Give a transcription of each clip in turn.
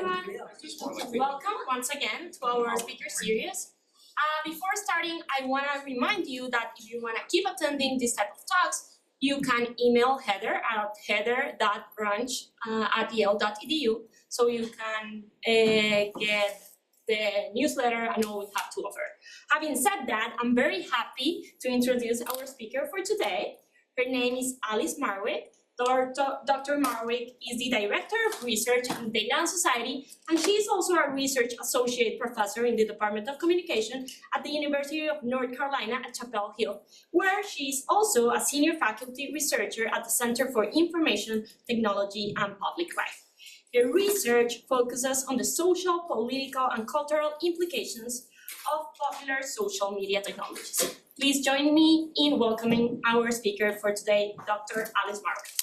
everyone. Welcome once again to our speaker series. Before starting, I want to remind you that if you want to keep attending this type of talks, you can email Heather at heather.brunch@yale.edu so you can get the newsletter and all we have to offer. Having said that, I'm very happy to introduce our speaker for today. Her name is Alice Marwick. Dr. Marwick is the Director of Research in Data and Society, and she is also a Research Associate Professor in the Department of Communication at the University of North Carolina at Chapel Hill, where she is also a Senior Faculty Researcher at the Center for Information Technology and Public Life. Her research focuses on the social, political, and cultural implications of popular social media technologies. Please join me in welcoming our speaker for today, Dr. Alice Marwick.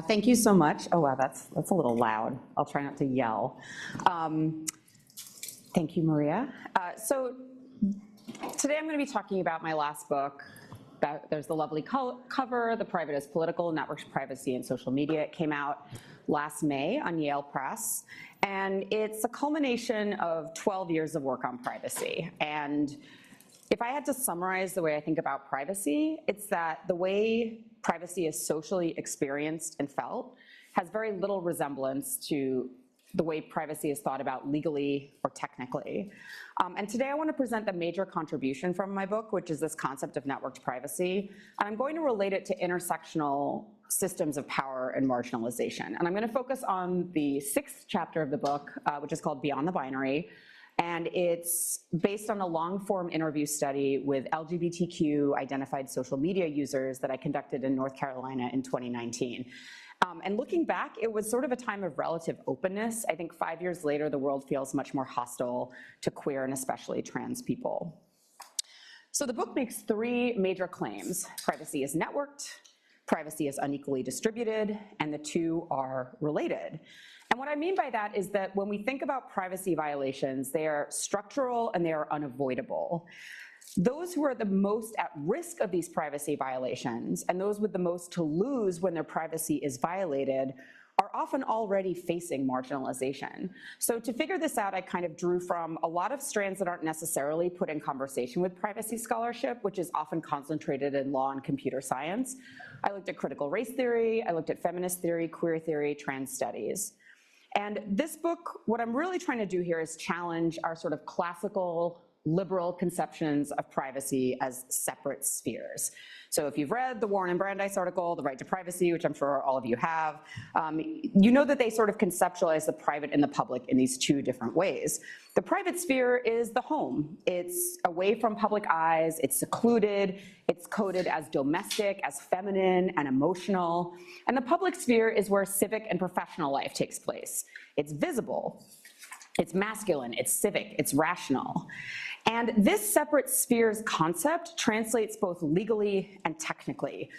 Thank you so much. Oh, wow, that's a little loud. I'll try not to yell. Thank you, Maria. So today I'm going to be talking about my last book. There's the lovely cover, The Private is Political, Networks, Privacy, and Social Media. It came out last May on Yale Press, and it's a culmination of 12 years of work on privacy. And if I had to summarize the way I think about privacy, it's that the way privacy is socially experienced and felt has very little resemblance to the way privacy is thought about legally or technically. And today I want to present the major contribution from my book, which is this concept of networked privacy. And I'm going to relate it to intersectional systems of power and marginalization. And I'm going to focus on the 6th chapter of the book, which is called Beyond the Binary. And it's based on a long-form interview study with LGBTQ identified social media users that I conducted in North Carolina in 2019. And looking back, it was sort of a time of relative openness. I think 5 years later, the world feels much more hostile to queer and especially trans people. So the book makes 3 major claims. Privacy is networked, privacy is unequally distributed, and the two are related. And what I mean by that is that when we think about privacy violations, they are structural and they are unavoidable. Those who are the most at risk of these privacy violations and those with the most to lose when their privacy is violated are often already facing marginalization. So to figure this out, I kind of drew from a lot of strands that aren't necessarily put in conversation with privacy scholarship, which is often concentrated in law and computer science. I looked at critical race theory, I looked at feminist theory, queer theory, trans studies. And this book, what I'm really trying to do here is challenge our sort of classical liberal conceptions of privacy as separate spheres. So if you've read the Warren and Brandeis article, The Right to Privacy, which I'm sure all of you have, you know that they sort of conceptualize the private and the public in these 2 different ways. The private sphere is the home. It's away from public eyes, it's secluded, it's coded as domestic, as feminine and emotional. And the public sphere is where civic and professional life takes place. It's visible, it's masculine, it's civic, it's rational. And this separate spheres concept translates both legally and technically.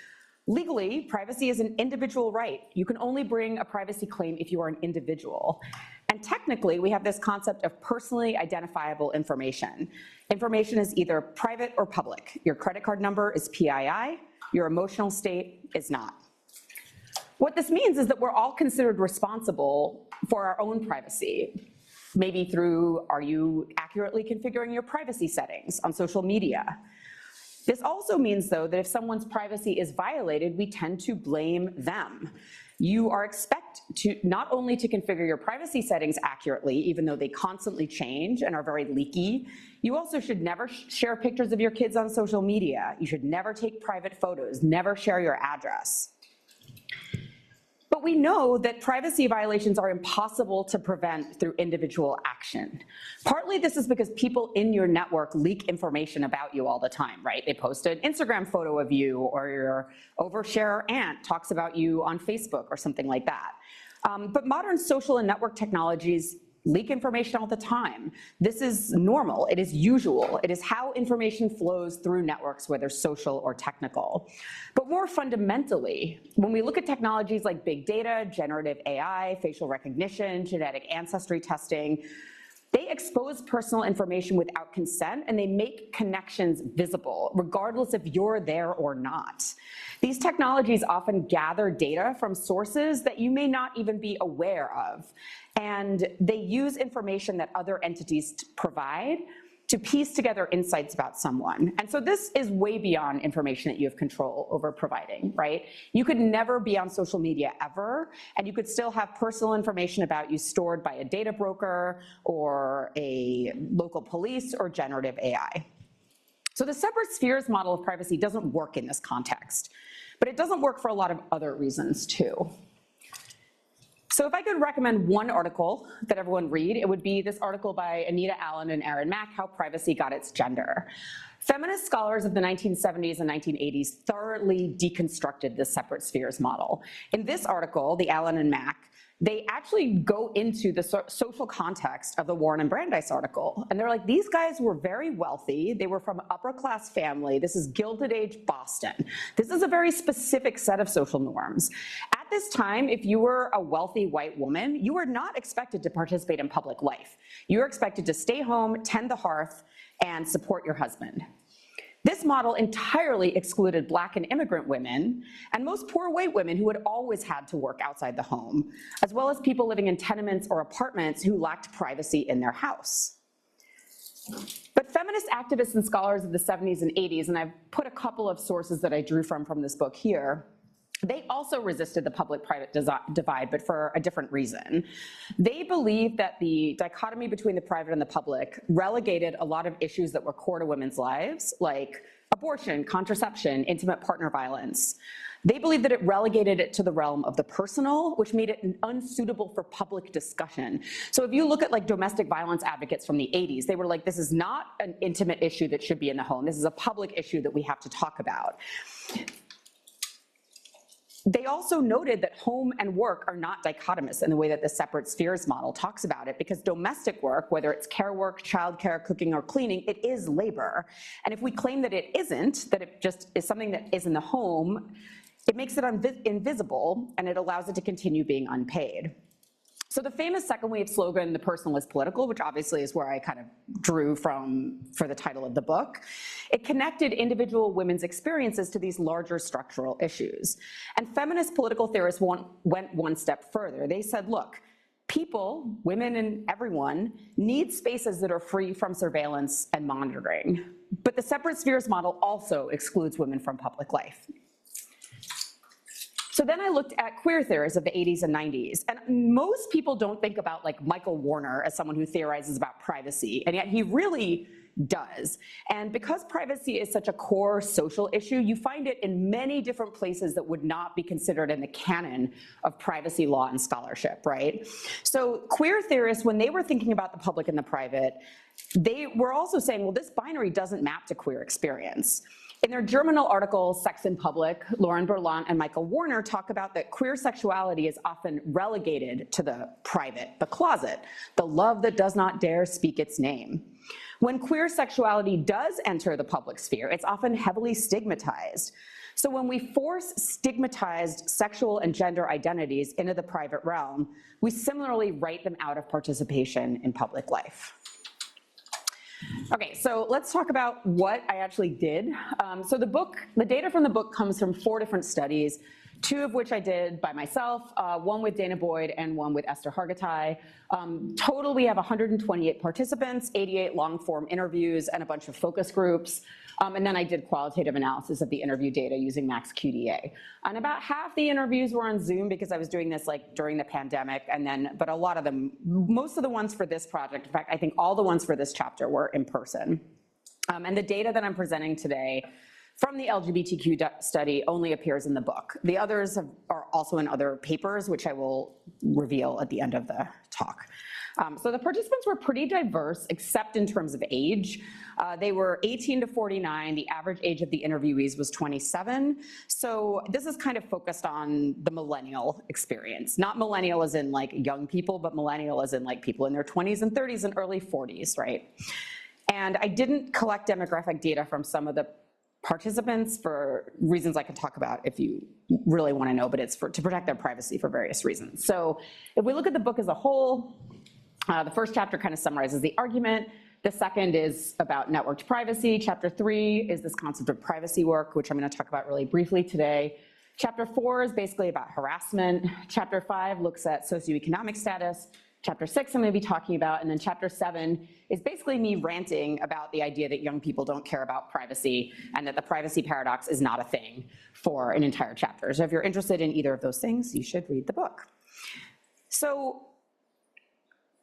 Legally, privacy is an individual right. You can only bring a privacy claim if you are an individual. And technically, we have this concept of personally identifiable information. Information is either private or public. Your credit card number is PII, your emotional state is not. What this means is that we're all considered responsible for our own privacy. Maybe through, are you accurately configuring your privacy settings on social media? This also means, though, that if someone's privacy is violated, we tend to blame them. You are expected to not only to configure your privacy settings accurately, even though they constantly change and are very leaky, you also should never share pictures of your kids on social media. You should never take private photos, never share your address. But we know that privacy violations are impossible to prevent through individual action. Partly this is because people in your network leak information about you all the time, right? They post an Instagram photo of you, or your overshare aunt talks about you on Facebook or something like that. But modern social and network technologies leak information all the time. This is normal, it is usual. It is how information flows through networks, whether social or technical. But more fundamentally, when we look at technologies like big data, generative AI, facial recognition, genetic ancestry testing, They expose personal information without consent, and they make connections visible, regardless if you're there or not. These technologies often gather data from sources that you may not even be aware of, and they use information that other entities provide to piece together insights about someone. And so this is way beyond information that you have control over providing, right? You could never be on social media ever, and you could still have personal information about you stored by a data broker or a local police or generative AI. So the separate spheres model of privacy doesn't work in this context, but it doesn't work for a lot of other reasons too. So if I could recommend one article that everyone read, it would be this article by Anita Allen and Aaron Mack, How Privacy Got Its Gender. Feminist scholars of the 1970s and 1980s thoroughly deconstructed this separate spheres model. In this article, the Allen and Mack, they actually go into the social context of the Warren and Brandeis article. And they're like, these guys were very wealthy. They were from upper class family. This is Gilded Age Boston. This is a very specific set of social norms. At this time, if you were a wealthy white woman, you were not expected to participate in public life. You were expected to stay home, tend the hearth, and support your husband. This model entirely excluded Black and immigrant women, and most poor white women who had always had to work outside the home, as well as people living in tenements or apartments who lacked privacy in their house. But feminist activists and scholars of the 70s and 80s, and I've put a couple of sources that I drew from this book here, they also resisted the public-private divide, but for a different reason. They believed that the dichotomy between the private and the public relegated a lot of issues that were core to women's lives, like abortion, contraception, intimate partner violence. They believed that it relegated it to the realm of the personal, which made it unsuitable for public discussion. So if you look at like domestic violence advocates from the 80s, they were like, this is not an intimate issue that should be in the home. This is a public issue that we have to talk about. They also noted that home and work are not dichotomous in the way that the separate spheres model talks about it, because domestic work, whether it's care work, childcare, cooking, or cleaning, it is labor. And if we claim that it isn't, that it just is something that is in the home, it makes it invisible, and it allows it to continue being unpaid. So the famous second wave slogan, "The personal is political," which obviously is where I kind of drew from for the title of the book, it connected individual women's experiences to these larger structural issues. And feminist political theorists went one step further. They said, look, people, women and everyone, need spaces that are free from surveillance and monitoring. But the separate spheres model also excludes women from public life. So then I looked at queer theorists of the 80s and 90s, and most people don't think about like Michael Warner as someone who theorizes about privacy, and yet he really does. And because privacy is such a core social issue, you find it in many different places that would not be considered in the canon of privacy law and scholarship, right? So queer theorists, when they were thinking about the public and the private, they were also saying, well, this binary doesn't map to queer experience. In their Germinal article, Sex in Public, Lauren Berlant and Michael Warner talk about that queer sexuality is often relegated to the private, the closet, the love that does not dare speak its name. When queer sexuality does enter the public sphere, it's often heavily stigmatized. So when we force stigmatized sexual and gender identities into the private realm, we similarly write them out of participation in public life. Okay, so let's talk about what I actually did. So the data from the book comes from 4 different studies, 2 of which I did by myself, one with Dana Boyd and one with Esther Hargitay. Total, we have 128 participants, 88 long-form interviews, and a bunch of focus groups. And then I did qualitative analysis of the interview data using Max QDA. And about half the interviews were on Zoom because I was doing this like during the pandemic, but a lot of them, most of the ones for this project, in fact, I think all the ones for this chapter were in person. And the data that I'm presenting today from the LGBTQ study only appears in the book. The others are also in other papers, which I will reveal at the end of the talk. So the participants were pretty diverse, except in terms of age. They were 18 to 49. The average age of the interviewees was 27. So this is kind of focused on the millennial experience. Not millennial as in like young people, but millennial as in like people in their 20s and 30s and early 40s, right? And I didn't collect demographic data from some of the participants for reasons I could talk about if you really want to know, but it's to protect their privacy for various reasons. So if we look at the book as a whole, The first chapter kind of summarizes the argument. The second is about networked privacy. Chapter 3 is this concept of privacy work, which I'm going to talk about really briefly today. Chapter 4 is basically about harassment. Chapter 5 looks at socioeconomic status. Chapter 6 I'm going to be talking about, and then Chapter 7 is basically me ranting about the idea that young people don't care about privacy and that the privacy paradox is not a thing for an entire chapter. So if you're interested in either of those things, you should read the book. So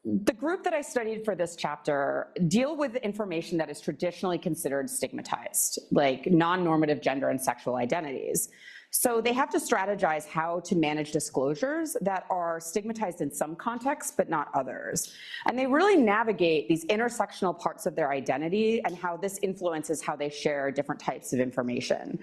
the group that I studied for this chapter deal with information that is traditionally considered stigmatized, like non-normative gender and sexual identities. So they have to strategize how to manage disclosures that are stigmatized in some contexts, but not others. And they really navigate these intersectional parts of their identity and how this influences how they share different types of information.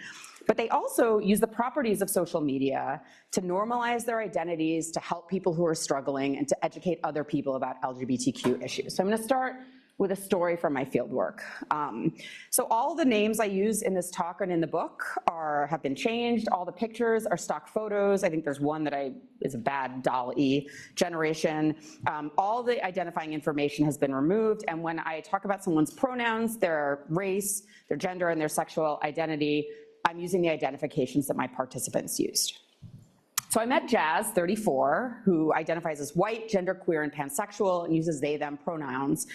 But they also use the properties of social media to normalize their identities, to help people who are struggling, and to educate other people about LGBTQ issues. So I'm going to start with a story from my fieldwork. So all the names I use in this talk and in the book have been changed. All the pictures are stock photos. I think there's one that is a bad DALL-E generation. All the identifying information has been removed. And when I talk about someone's pronouns, their race, their gender, and their sexual identity, I'm using the identifications that my participants used. So I met Jazz, 34, who identifies as white, genderqueer, and pansexual, and uses they, them pronouns,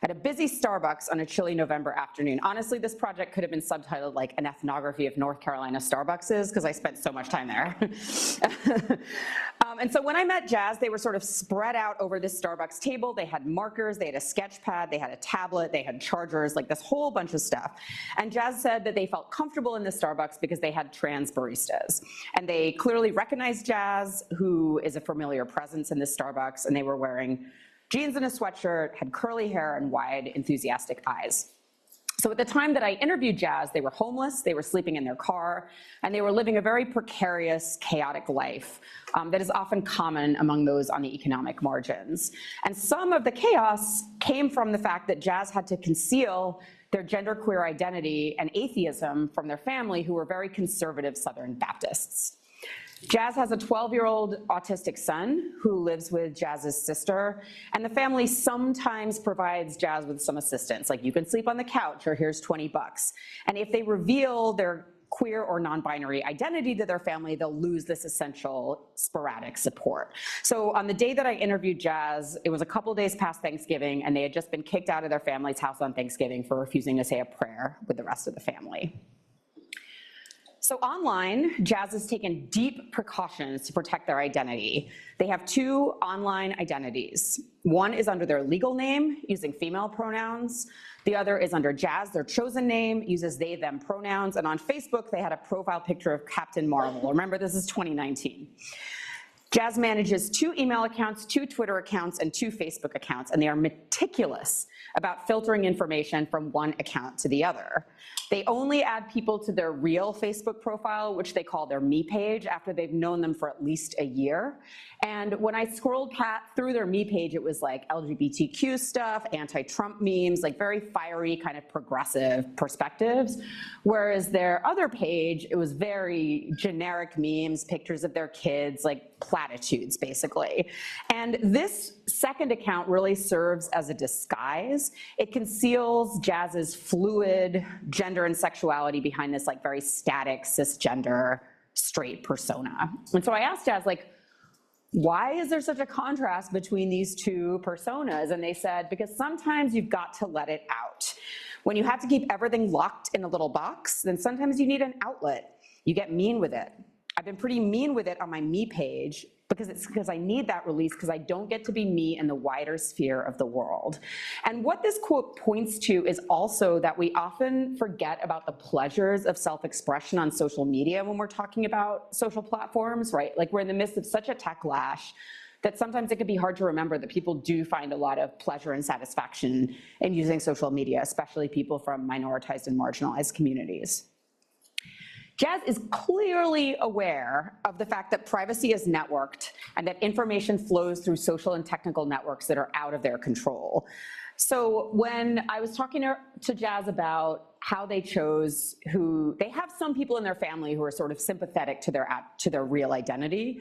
at a busy Starbucks on a chilly November afternoon. Honestly, this project could have been subtitled like an ethnography of North Carolina Starbuckses, because I spent so much time there. And so when I met Jazz, they were sort of spread out over this Starbucks table. They had markers, they had a sketch pad, they had a tablet, they had chargers, like this whole bunch of stuff. And Jazz said that they felt comfortable in the Starbucks because they had trans baristas. And they clearly recognized Jazz, who is a familiar presence in this Starbucks, and they were wearing jeans and a sweatshirt, had curly hair and wide, enthusiastic eyes. So at the time that I interviewed Jazz, they were homeless, they were sleeping in their car, and they were living a very precarious, chaotic life that is often common among those on the economic margins. And some of the chaos came from the fact that Jazz had to conceal their genderqueer identity and atheism from their family, who were very conservative Southern Baptists. Jazz has a 12-year-old autistic son who lives with Jazz's sister, and the family sometimes provides Jazz with some assistance, like you can sleep on the couch or here's 20 bucks. And if they reveal their queer or non-binary identity to their family, they'll lose this essential sporadic support. So on the day that I interviewed Jazz, it was a couple days past Thanksgiving, and they had just been kicked out of their family's house on Thanksgiving for refusing to say a prayer with the rest of the family. So online, Jazz has taken deep precautions to protect their identity. They have 2 online identities. One is under their legal name, using female pronouns. The other is under Jazz, their chosen name, uses they, them pronouns. And on Facebook, they had a profile picture of Captain Marvel. Remember, this is 2019. Jazz manages 2 email accounts, 2 Twitter accounts, and 2 Facebook accounts, and they are meticulous about filtering information from one account to the other. They only add people to their real Facebook profile, which they call their me page, after they've known them for at least a year. And when I scrolled through their me page, it was like LGBTQ stuff, anti-Trump memes, like very fiery kind of progressive perspectives. Whereas their other page, it was very generic memes, pictures of their kids, like platitudes, basically. And this second account really serves as a disguise. It conceals Jazz's fluid gender and sexuality behind this like very static cisgender straight persona. And so I asked Jazz, like, why is there such a contrast between these 2 personas? And they said, because sometimes you've got to let it out. When you have to keep everything locked in a little box, then sometimes you need an outlet. You get mean with it. I've been pretty mean with it on my me page because I need that release, because I don't get to be me in the wider sphere of the world. And what this quote points to is also that we often forget about the pleasures of self-expression on social media when we're talking about social platforms, right? Like, we're in the midst of such a techlash that sometimes it can be hard to remember that people do find a lot of pleasure and satisfaction in using social media, especially people from minoritized and marginalized communities. Jazz is clearly aware of the fact that privacy is networked and that information flows through social and technical networks that are out of their control. So when I was talking to Jazz about how they chose they have some people in their family who are sort of sympathetic to their real identity.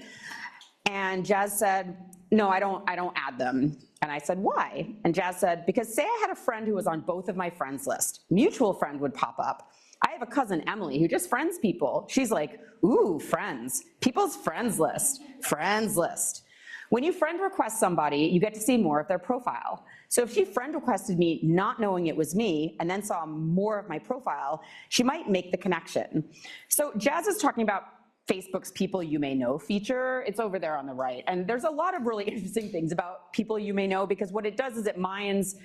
And Jazz said, no, I don't add them. And I said, why? And Jazz said, because say I had a friend who was on both of my friends list, mutual friend would pop up. I have a cousin, Emily, who just friends people. She's like, ooh, friends, people's friends list, friends list. When you friend request somebody, you get to see more of their profile. So if she friend requested me not knowing it was me and then saw more of my profile, she might make the connection. So Jazz is talking about Facebook's People You May Know feature. It's over there on the right. And there's a lot of really interesting things about People You May Know, because what it does is it mines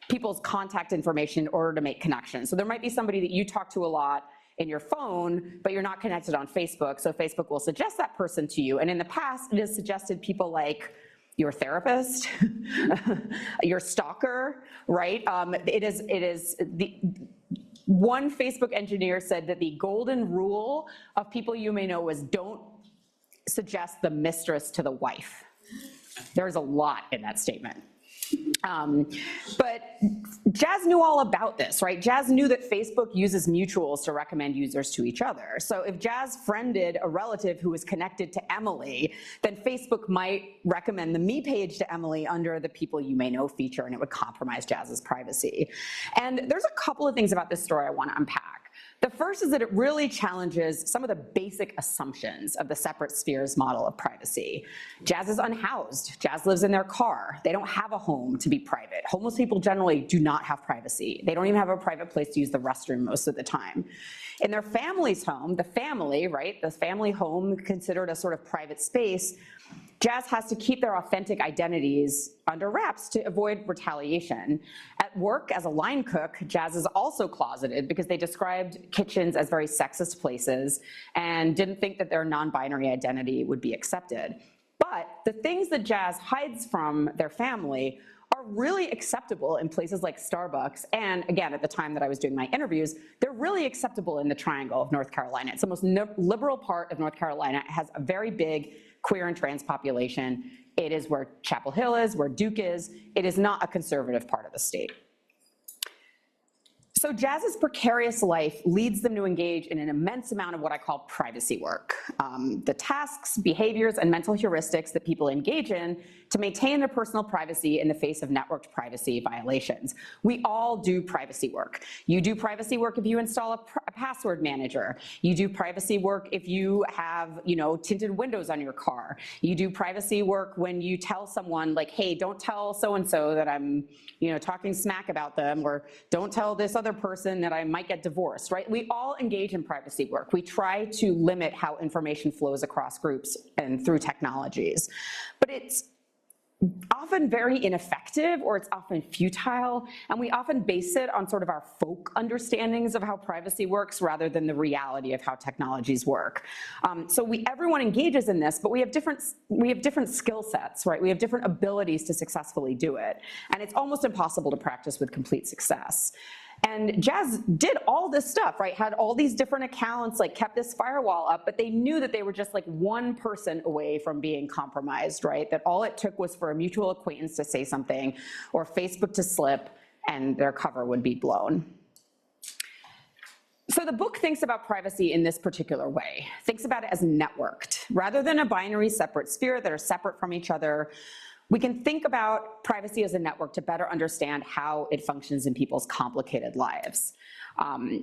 people's contact information in order to make connections. So there might be somebody that you talk to a lot in your phone, but you're not connected on Facebook, so Facebook will suggest that person to you. And in the past, it has suggested people like your therapist, your stalker, right? One Facebook engineer said that the golden rule of People You May Know was don't suggest the mistress to the wife. There's a lot in that statement. But Jazz knew all about this, right? Jazz knew that Facebook uses mutuals to recommend users to each other. So if Jazz friended a relative who was connected to Emily, then Facebook might recommend the Me page to Emily under the People You May Know feature, and it would compromise Jazz's privacy. And there's a couple of things about this story I want to unpack. The first is that it really challenges some of the basic assumptions of the separate spheres model of privacy. Jazz is unhoused. Jazz lives in their car. They don't have a home to be private. Homeless people generally do not have privacy. They don't even have a private place to use the restroom most of the time. In their family's home, the family, right, the family home considered a sort of private space, Jazz has to keep their authentic identities under wraps to avoid retaliation. At work, as a line cook, Jazz is also closeted because they described kitchens as very sexist places and didn't think that their non-binary identity would be accepted. But the things that Jazz hides from their family are really acceptable in places like Starbucks. And again, at the time that I was doing my interviews, they're really acceptable in the Triangle of North Carolina. It's the most liberal part of North Carolina. It has a very big queer and trans population. It is where Chapel Hill is, where Duke is. It is not a conservative part of the state. So Jazz's precarious life leads them to engage in an immense amount of what I call privacy work. The tasks, behaviors, and mental heuristics that people engage in to maintain their personal privacy in the face of networked privacy violations. We all do privacy work. You do privacy work if you install a password manager. You do privacy work if you have, tinted windows on your car. You do privacy work when you tell someone like, hey, don't tell so-and-so that I'm, talking smack about them, or don't tell this other person that I might get divorced, right? We all engage in privacy work. We try to limit how information flows across groups and through technologies. But it's often very ineffective, or it's often futile, and we often base it on sort of our folk understandings of how privacy works rather than the reality of how technologies work. So everyone engages in this, but we have different skill sets, right? We have different abilities to successfully do it, and it's almost impossible to practice with complete success. And Jazz did all this stuff, right? Had all these different accounts, like kept this firewall up, but they knew that they were just like one person away from being compromised, right? That all it took was for a mutual acquaintance to say something or Facebook to slip and their cover would be blown. So the book thinks about privacy in this particular way, thinks about it as networked. Rather than a binary separate sphere that are separate from each other, we can think about privacy as a network to better understand how it functions in people's complicated lives.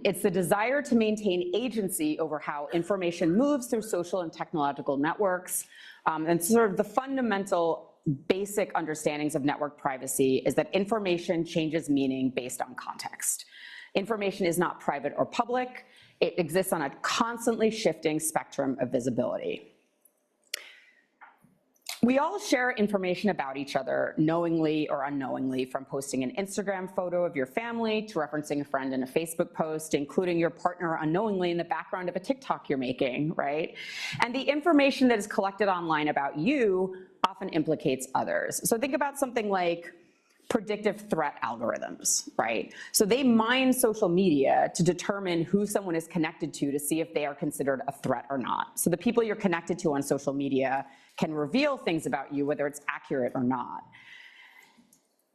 It's the desire to maintain agency over how information moves through social and technological networks. And sort of the fundamental basic understandings of network privacy is that information changes meaning based on context. Information is not private or public. It exists on a constantly shifting spectrum of visibility. We all share information about each other, knowingly or unknowingly, from posting an Instagram photo of your family to referencing a friend in a Facebook post, including your partner unknowingly in the background of a TikTok you're making, right? And the information that is collected online about you often implicates others. So think about something like predictive threat algorithms, right? So they mine social media to determine who someone is connected to see if they are considered a threat or not. So the people you're connected to on social media can reveal things about you, whether it's accurate or not.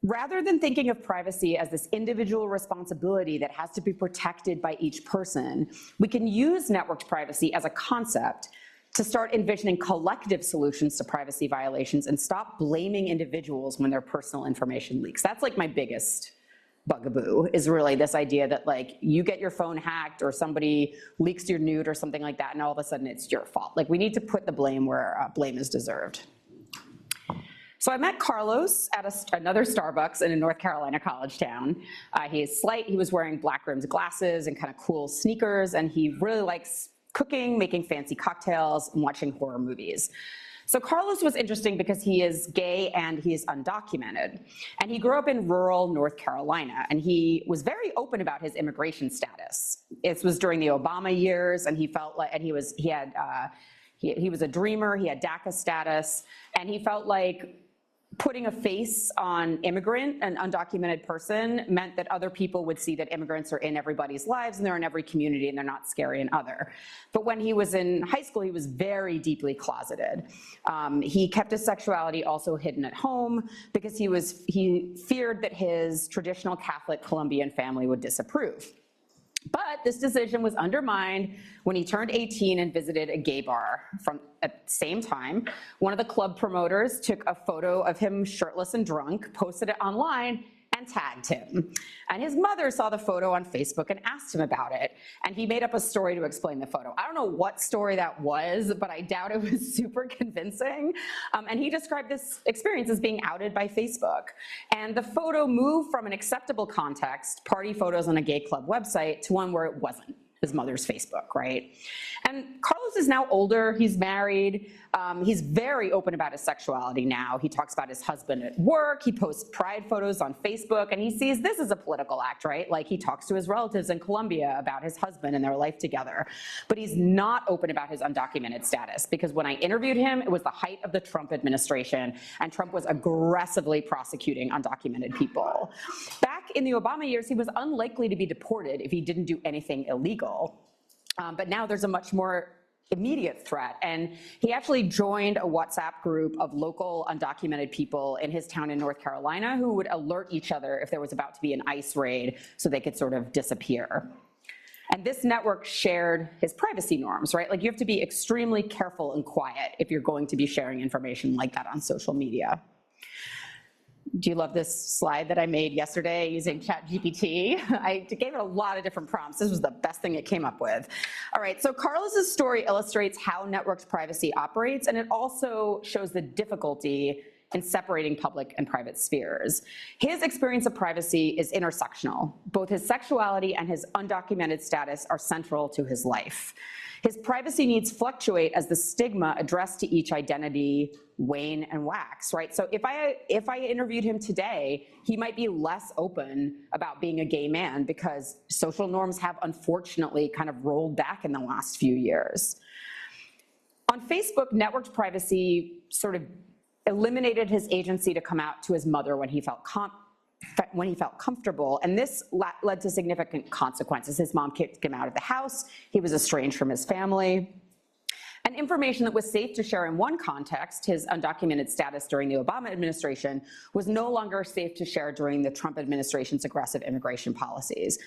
Rather than thinking of privacy as this individual responsibility that has to be protected by each person, we can use networked privacy as a concept to start envisioning collective solutions to privacy violations and stop blaming individuals when their personal information leaks. That's like my biggest bugaboo, is really this idea that like you get your phone hacked or somebody leaks your nude or something like that and all of a sudden it's your fault. Like we need to put the blame where blame is deserved. So I met Carlos at another Starbucks in a North Carolina college town. He is slight, he was wearing black rimmed glasses and kind of cool sneakers, and he really likes cooking, making fancy cocktails, and watching horror movies. So Carlos was interesting because he is gay and he is undocumented. And he grew up in rural North Carolina, and he was very open about his immigration status. This was during the Obama years, and he felt like, and he was a dreamer, he had DACA status, and he felt like putting a face on immigrant, an undocumented person, meant that other people would see that immigrants are in everybody's lives and they're in every community and they're not scary and other. But when he was in high school, he was very deeply closeted. He kept his sexuality also hidden at home because he feared that his traditional Catholic Colombian family would disapprove. But this decision was undermined when he turned 18 and visited a gay bar. At the same time, one of the club promoters took a photo of him shirtless and drunk, posted it online, and tagged him. And his mother saw the photo on Facebook and asked him about it. And he made up a story to explain the photo. I don't know what story that was, but I doubt it was super convincing. And he described this experience as being outed by Facebook. And the photo moved from an acceptable context, party photos on a gay club website, to one where it wasn't his mother's Facebook, right? And Carlos is now older, he's married, he's very open about his sexuality now. He talks about his husband at work, he posts pride photos on Facebook, and he sees this as a political act, right? Like he talks to his relatives in Colombia about his husband and their life together. But he's not open about his undocumented status, because when I interviewed him, it was the height of the Trump administration, and Trump was aggressively prosecuting undocumented people. Back in the Obama years, he was unlikely to be deported if he didn't do anything illegal. But now there's a much more immediate threat. And he actually joined a WhatsApp group of local undocumented people in his town in North Carolina who would alert each other if there was about to be an ICE raid so they could sort of disappear. And this network shared his privacy norms, right? Like you have to be extremely careful and quiet if you're going to be sharing information like that on social media. Do you love this slide that I made yesterday using ChatGPT? I gave it a lot of different prompts. This was the best thing it came up with. All right, so Carlos's story illustrates how networked privacy operates, and it also shows the difficulty in separating public and private spheres. His experience of privacy is intersectional. Both his sexuality and his undocumented status are central to his life. His privacy needs fluctuate as the stigma addressed to each identity wane and wax, right? So if I interviewed him today, he might be less open about being a gay man because social norms have unfortunately kind of rolled back in the last few years. On Facebook, networked privacy sort of eliminated his agency to come out to his mother when he felt comfortable, and this led to significant consequences. His mom kicked him out of the house, he was estranged from his family, and information that was safe to share in one context, his undocumented status during the Obama administration, was no longer safe to share during the Trump administration's aggressive immigration policies.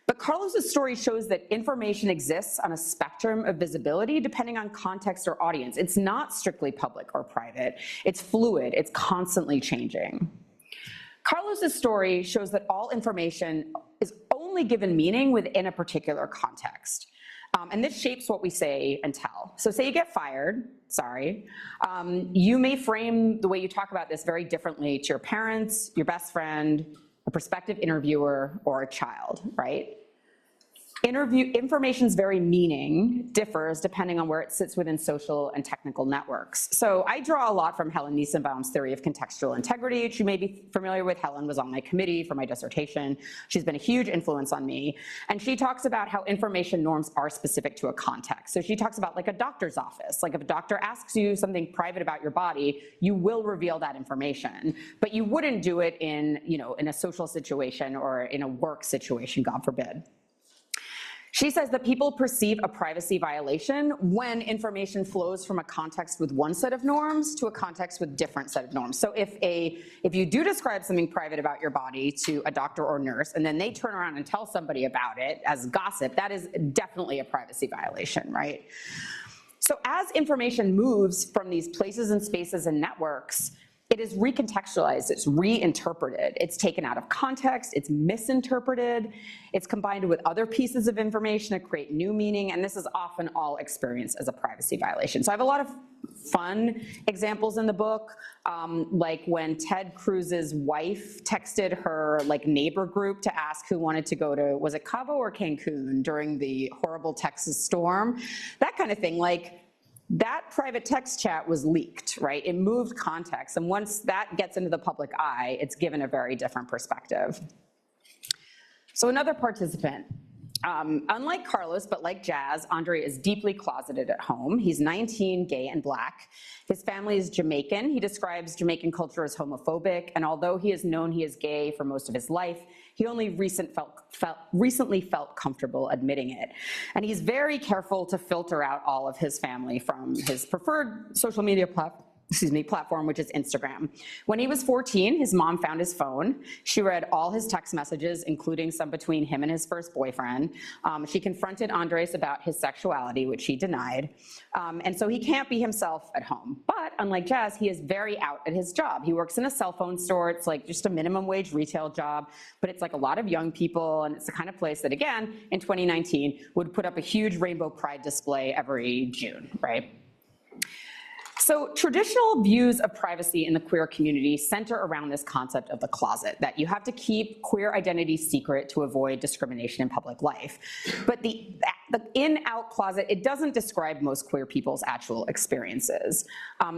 But Carlos's story shows that information exists on a spectrum of visibility depending on context or audience. It's not strictly public or private, it's fluid, it's constantly changing. Carlos's story shows that all information is only given meaning within a particular context. And this shapes what we say and tell. So say you get fired, you may frame the way you talk about this very differently to your parents, your best friend, a prospective interviewer, or a child, right? Information's very meaning differs depending on where it sits within social and technical networks. So I draw a lot from Helen Niesenbaum's theory of contextual integrity, which you may be familiar with. Helen was on my committee for my dissertation. She's been a huge influence on me. And she talks about how information norms are specific to a context. So she talks about like a doctor's office. Like if a doctor asks you something private about your body, you will reveal that information, but you wouldn't do it in, in a social situation or in a work situation, God forbid. She says that people perceive a privacy violation when information flows from a context with one set of norms to a context with different set of norms. So if you do describe something private about your body to a doctor or nurse, and then they turn around and tell somebody about it as gossip, that is definitely a privacy violation, right? So as information moves from these places and spaces and networks, it is recontextualized, it's reinterpreted, it's taken out of context, it's misinterpreted, it's combined with other pieces of information to create new meaning, and this is often all experienced as a privacy violation. So I have a lot of fun examples in the book, like when Ted Cruz's wife texted her neighbor group to ask who wanted to go to, was it Cabo or Cancun during the horrible Texas storm? That kind of thing, that private text chat was leaked, right? It moved context, and once that gets into the public eye, it's given a very different perspective. So another participant, unlike Carlos, but like Jazz, Andre is deeply closeted at home. He's 19, gay, and Black. His family is Jamaican. He describes Jamaican culture as homophobic, and although he has known he is gay for most of his life, he only recently felt comfortable admitting it. And he's very careful to filter out all of his family from his preferred social media platform, which is Instagram. When he was 14, his mom found his phone. She read all his text messages, including some between him and his first boyfriend. She confronted Andres about his sexuality, which he denied. And so he can't be himself at home. But unlike Jazz, he is very out at his job. He works in a cell phone store. It's just a minimum wage retail job, but it's a lot of young people, and it's the kind of place that, again, in 2019, would put up a huge rainbow pride display every June, right? So traditional views of privacy in the queer community center around this concept of the closet, that you have to keep queer identity secret to avoid discrimination in public life. But the in-out closet, it doesn't describe most queer people's actual experiences.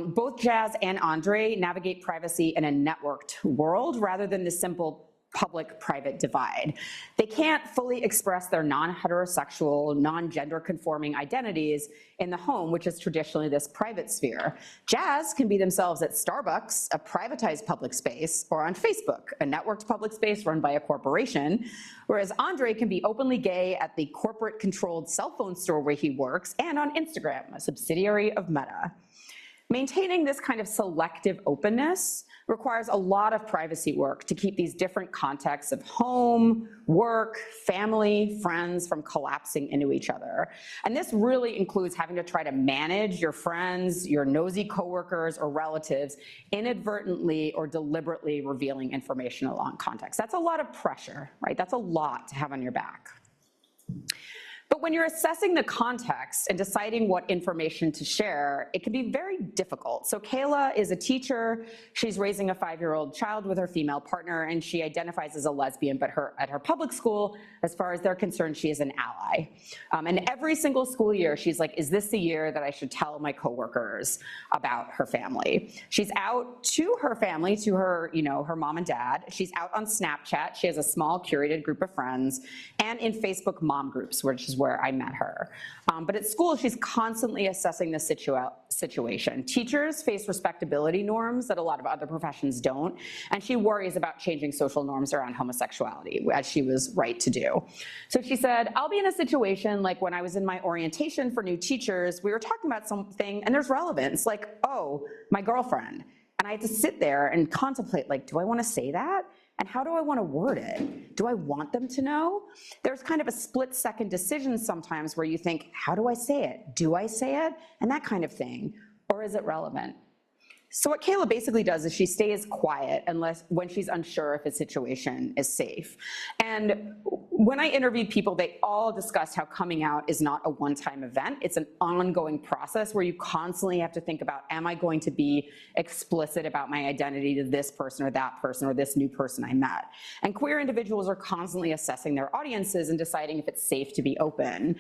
Both Jazz and Andre navigate privacy in a networked world rather than the simple public-private divide. They can't fully express their non-heterosexual, non-gender conforming identities in the home, which is traditionally this private sphere. Jazz can be themselves at Starbucks, a privatized public space, or on Facebook, a networked public space run by a corporation, whereas Andre can be openly gay at the corporate-controlled cell phone store where he works, and on Instagram, a subsidiary of Meta. Maintaining this kind of selective openness requires a lot of privacy work to keep these different contexts of home, work, family, friends from collapsing into each other. And this really includes having to try to manage your friends, your nosy coworkers or relatives inadvertently or deliberately revealing information along context. That's a lot of pressure, right? That's a lot to have on your back. But when you're assessing the context and deciding what information to share, it can be very difficult. So Kayla is a teacher. She's raising a 5-year-old child with her female partner, and she identifies as a lesbian, but at her public school, as far as they're concerned, she is an ally. And every single school year, she's like, is this the year that I should tell my coworkers about her family? She's out to her family, to her, her mom and dad. She's out on Snapchat. She has a small curated group of friends, and in Facebook mom groups, which is where I met her. But at school, she's constantly assessing the situation. Teachers face respectability norms that a lot of other professions don't, and she worries about changing social norms around homosexuality, as she was right to do. So she said, I'll be in a situation like when I was in my orientation for new teachers, we were talking about something and there's relevance, like, oh, my girlfriend. And I had to sit there and contemplate, do I want to say that? And how do I want to word it? Do I want them to know? There's kind of a split-second decision sometimes where you think, how do I say it? Do I say it? And that kind of thing. Or is it relevant? So what Kayla basically does is she stays quiet when she's unsure if a situation is safe. And when I interviewed people, they all discussed how coming out is not a one-time event. It's an ongoing process where you constantly have to think about, am I going to be explicit about my identity to this person or this new person I met? And queer individuals are constantly assessing their audiences and deciding if it's safe to be open.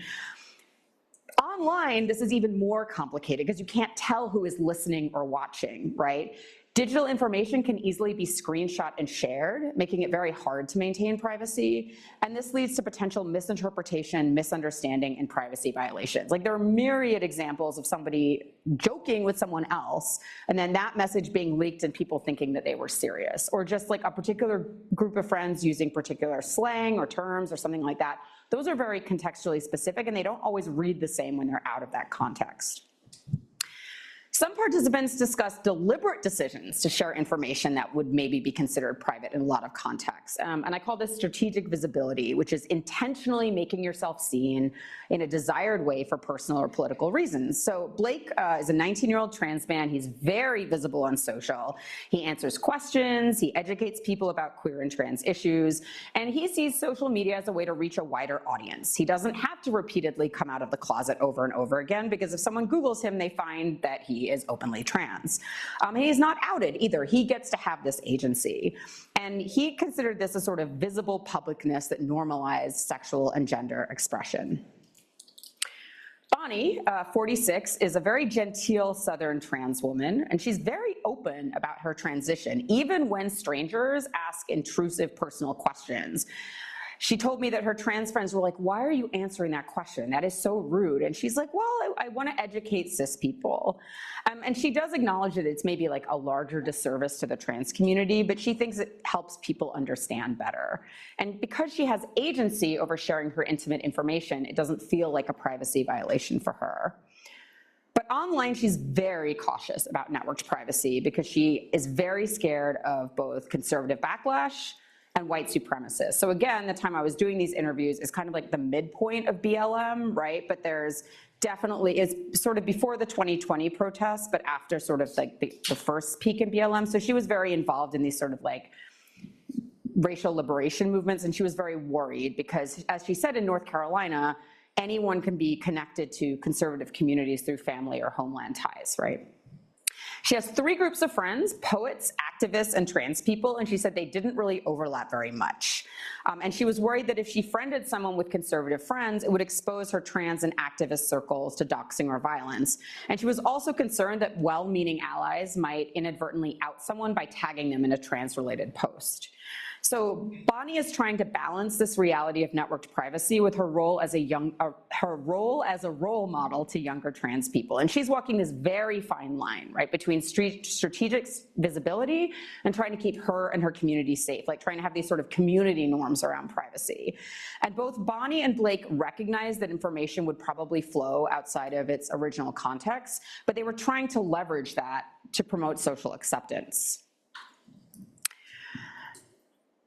Online, this is even more complicated because you can't tell who is listening or watching, right? Digital information can easily be screenshot and shared, making it very hard to maintain privacy. And this leads to potential misinterpretation, misunderstanding, and privacy violations. There are myriad examples of somebody joking with someone else, and then that message being leaked and people thinking that they were serious, or just a particular group of friends using particular slang or terms or something like that. Those are very contextually specific, and they don't always read the same when they're out of that context. Some participants discussed deliberate decisions to share information that would maybe be considered private in a lot of contexts. And I call this strategic visibility, which is intentionally making yourself seen in a desired way for personal or political reasons. So Blake is a 19-year-old trans man. He's very visible on social. He answers questions, he educates people about queer and trans issues, and he sees social media as a way to reach a wider audience. He doesn't have to repeatedly come out of the closet over and over again, because if someone Googles him, they find that he is openly trans. And he's not outed either. He gets to have this agency. And he considered this a sort of visible publicness that normalized sexual and gender expression. Bonnie, 46, is a very genteel Southern trans woman, and she's very open about her transition, even when strangers ask intrusive personal questions. She told me that her trans friends were like, "Why are you answering that question? That is so rude." And she's like, "Well, I want to educate cis people." And she does acknowledge that it's maybe like a larger disservice to the trans community, but she thinks it helps people understand better. And because she has agency over sharing her intimate information, it doesn't feel like a privacy violation for her. But online, she's very cautious about networked privacy because she is very scared of both conservative backlash and white supremacists. So again, the time I was doing these interviews is kind of like the midpoint of BLM, right? But there's definitely, is sort of before the 2020 protests, but after sort of like the first peak in BLM. So she was very involved in these sort of like racial liberation movements, and she was very worried because, as she said, in North Carolina, anyone can be connected to conservative communities through family or homeland ties, right? She has 3 groups of friends: poets, activists, and trans people, and she said they didn't really overlap very much. And she was worried that if she friended someone with conservative friends, it would expose her trans and activist circles to doxing or violence. And she was also concerned that well-meaning allies might inadvertently out someone by tagging them in a trans-related post. So Bonnie is trying to balance this reality of networked privacy with her role as a role model to younger trans people. And she's walking this very fine line, right, between strategic visibility and trying to keep her and her community safe, like trying to have these sort of community norms around privacy. And both Bonnie and Blake recognized that information would probably flow outside of its original context, but they were trying to leverage that to promote social acceptance.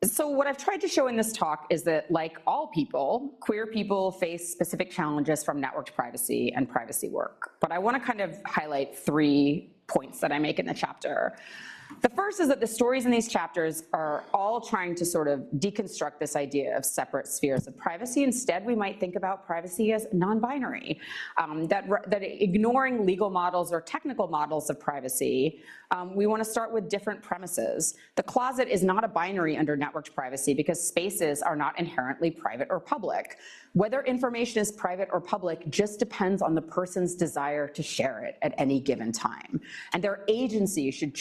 So what I've tried to show in this talk is that, like all people, queer people face specific challenges from networked privacy and privacy work. But I want to kind of highlight 3 points that I make in the chapter. The first is that the stories in these chapters are all trying to sort of deconstruct this idea of separate spheres of privacy. Instead, we might think about privacy as non-binary, that ignoring legal models or technical models of privacy, we want to start with different premises. The closet is not a binary under networked privacy because spaces are not inherently private or public. Whether information is private or public just depends on the person's desire to share it at any given time. And their agency should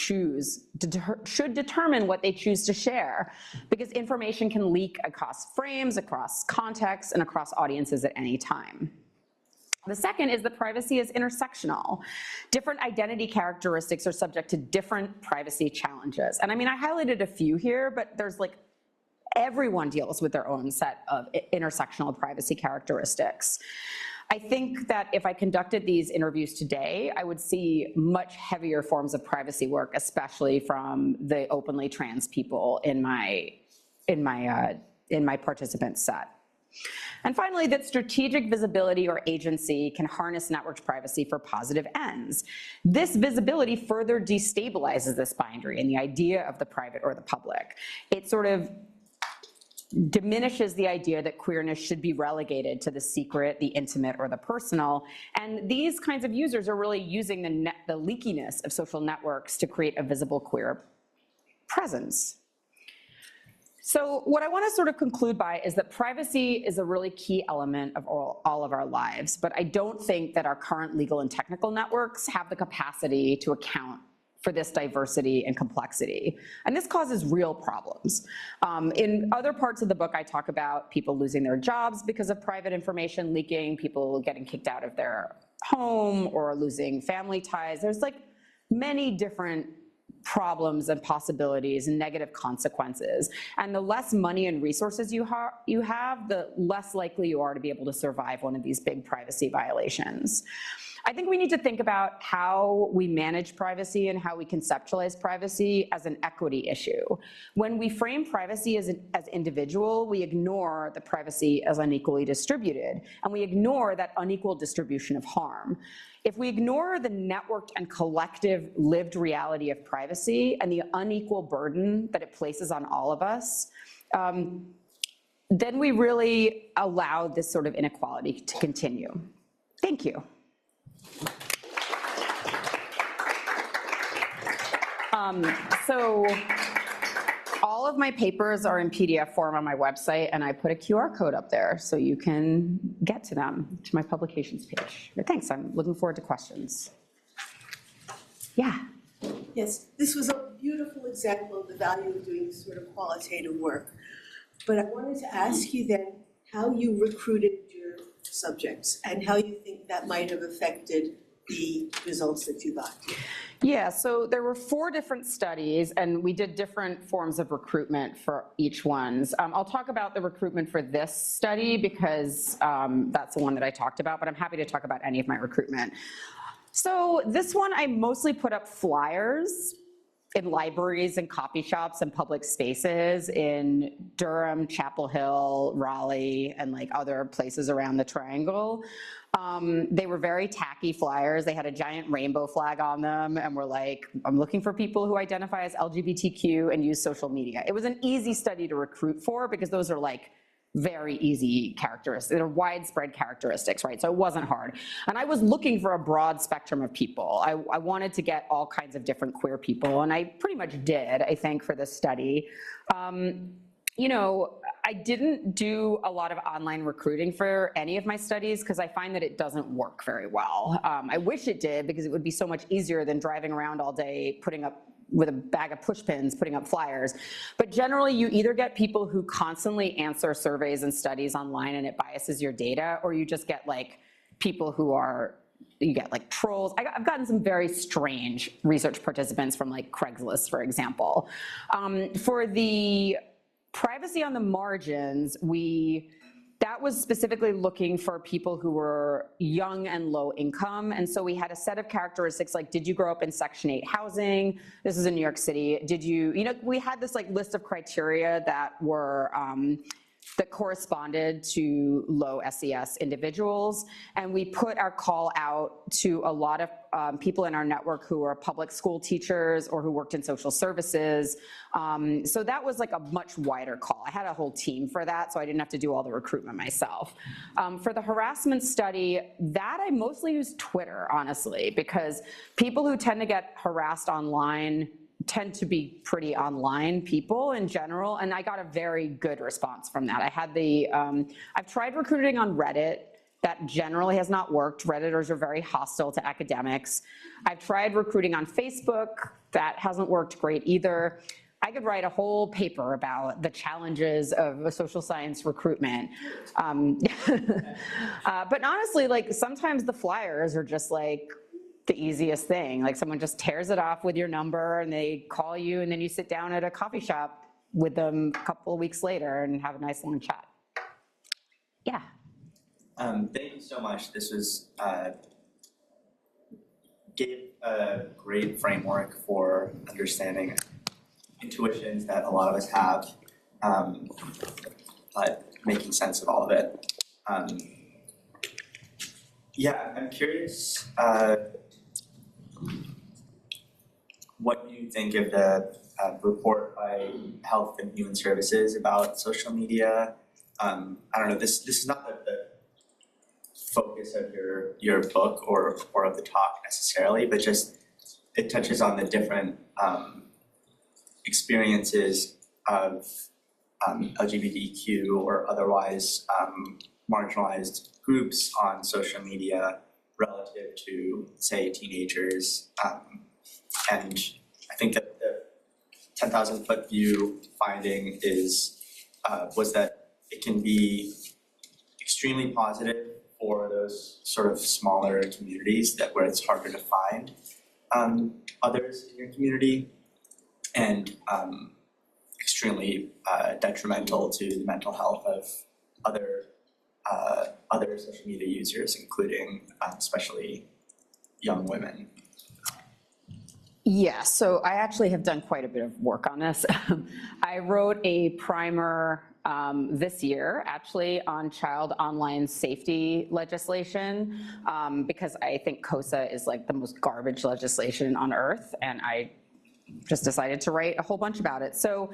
determine what they choose to share, because information can leak across frames, across contexts, and across audiences at any time. The second is that privacy is intersectional. Different identity characteristics are subject to different privacy challenges. And I mean, I highlighted a few here, but there's like, everyone deals with their own set of intersectional privacy characteristics. I think that if I conducted these interviews today, I would see much heavier forms of privacy work, especially from the openly trans people in my participant set. And finally, that strategic visibility or agency can harness networked privacy for positive ends. This visibility further destabilizes this boundary and the idea of the private or the public. It sort of diminishes the idea that queerness should be relegated to the secret, the intimate, or the personal. And these kinds of users are really using the leakiness of social networks to create a visible queer presence. So what I want to sort of conclude by is that privacy is a really key element of all of our lives, but I don't think that our current legal and technical networks have the capacity to account for this diversity and complexity. And this causes real problems. In other parts of the book, I talk about people losing their jobs because of private information leaking, people getting kicked out of their home or losing family ties. There's like many different problems and possibilities and negative consequences. And the less money and resources you have, the less likely you are to be able to survive one of these big privacy violations. I think we need to think about how we manage privacy and how we conceptualize privacy as an equity issue. When we frame privacy as individual, we ignore the privacy as unequally distributed, and we ignore that unequal distribution of harm. If we ignore the networked and collective lived reality of privacy and the unequal burden that it places on all of us, then we really allow this sort of inequality to continue. Thank you. So all of my papers are in PDF form on my website, and I put a QR code up there so you can get to them, to my publications page. But thanks, I'm looking forward to questions. Yeah. Yes, this was a beautiful example of the value of doing sort of qualitative work. But I wanted to ask you then how you recruited your subjects and how you think that might have affected the results that you got. Yeah, so there were 4 different studies, and we did different forms of recruitment for each ones. I'll talk about the recruitment for this study because that's the one that I talked about, but I'm happy to talk about any of my recruitment. So this one, I mostly put up flyers in libraries and coffee shops and public spaces in Durham, Chapel Hill, Raleigh, and like other places around the Triangle. They were very tacky flyers. They had a giant rainbow flag on them and were like, I'm looking for people who identify as LGBTQ and use social media. It was an easy study to recruit for because those are like very easy characteristics. They're widespread characteristics, right? So it wasn't hard. And I was looking for a broad spectrum of people. I wanted to get all kinds of different queer people, and I pretty much did, I think, for this study. You know, I didn't do a lot of online recruiting for any of my studies because I find that it doesn't work very well. I wish it did because it would be so much easier than driving around all day putting up with a bag of push pins, putting up flyers. But generally, you either get people who constantly answer surveys and studies online and it biases your data, or you just get like people who are, you get like trolls. I've gotten some very strange research participants from like Craigslist, for example. For the privacy on the margins, that was specifically looking for people who were young and low income. And so we had a set of characteristics like, did you grow up in Section 8 housing? This is in New York City. Did you, we had this like list of criteria that were, that corresponded to low SES individuals. And we put our call out to a lot of people in our network who were public school teachers or who worked in social services. So that was like a much wider call. I had a whole team for that, so I didn't have to do all the recruitment myself. For the harassment study, that I mostly used Twitter, honestly, because people who tend to get harassed online tend to be pretty online people in general, and I got a very good response from that. I had I've tried recruiting on Reddit. That generally has not worked. Redditors are very hostile to academics. I've tried recruiting on Facebook. That hasn't worked great either. I could write a whole paper about the challenges of social science recruitment. But honestly, like sometimes the flyers are just like the easiest thing. Like someone just tears it off with your number and they call you and then you sit down at a coffee shop with them a couple of weeks later and have a nice long chat. Yeah. Thank you so much. This was gave a great framework for understanding intuitions that a lot of us have, but making sense of all of it. Yeah, I'm curious what you think of the report by Health and Human Services about social media. I don't know, this is not the focus of your book or of the talk necessarily, but just it touches on the different experiences of LGBTQ or otherwise marginalized groups on social media relative to, say, teenagers. And I think that the 10,000-foot view finding was that it can be extremely positive for those sort of smaller communities where it's harder to find others in your community, and extremely detrimental to the mental health of other social media users, including especially young women? Yeah, so I actually have done quite a bit of work on this. I wrote a primer this year, actually, on child online safety legislation, because I think COSA is like the most garbage legislation on earth, and I just decided to write a whole bunch about it. So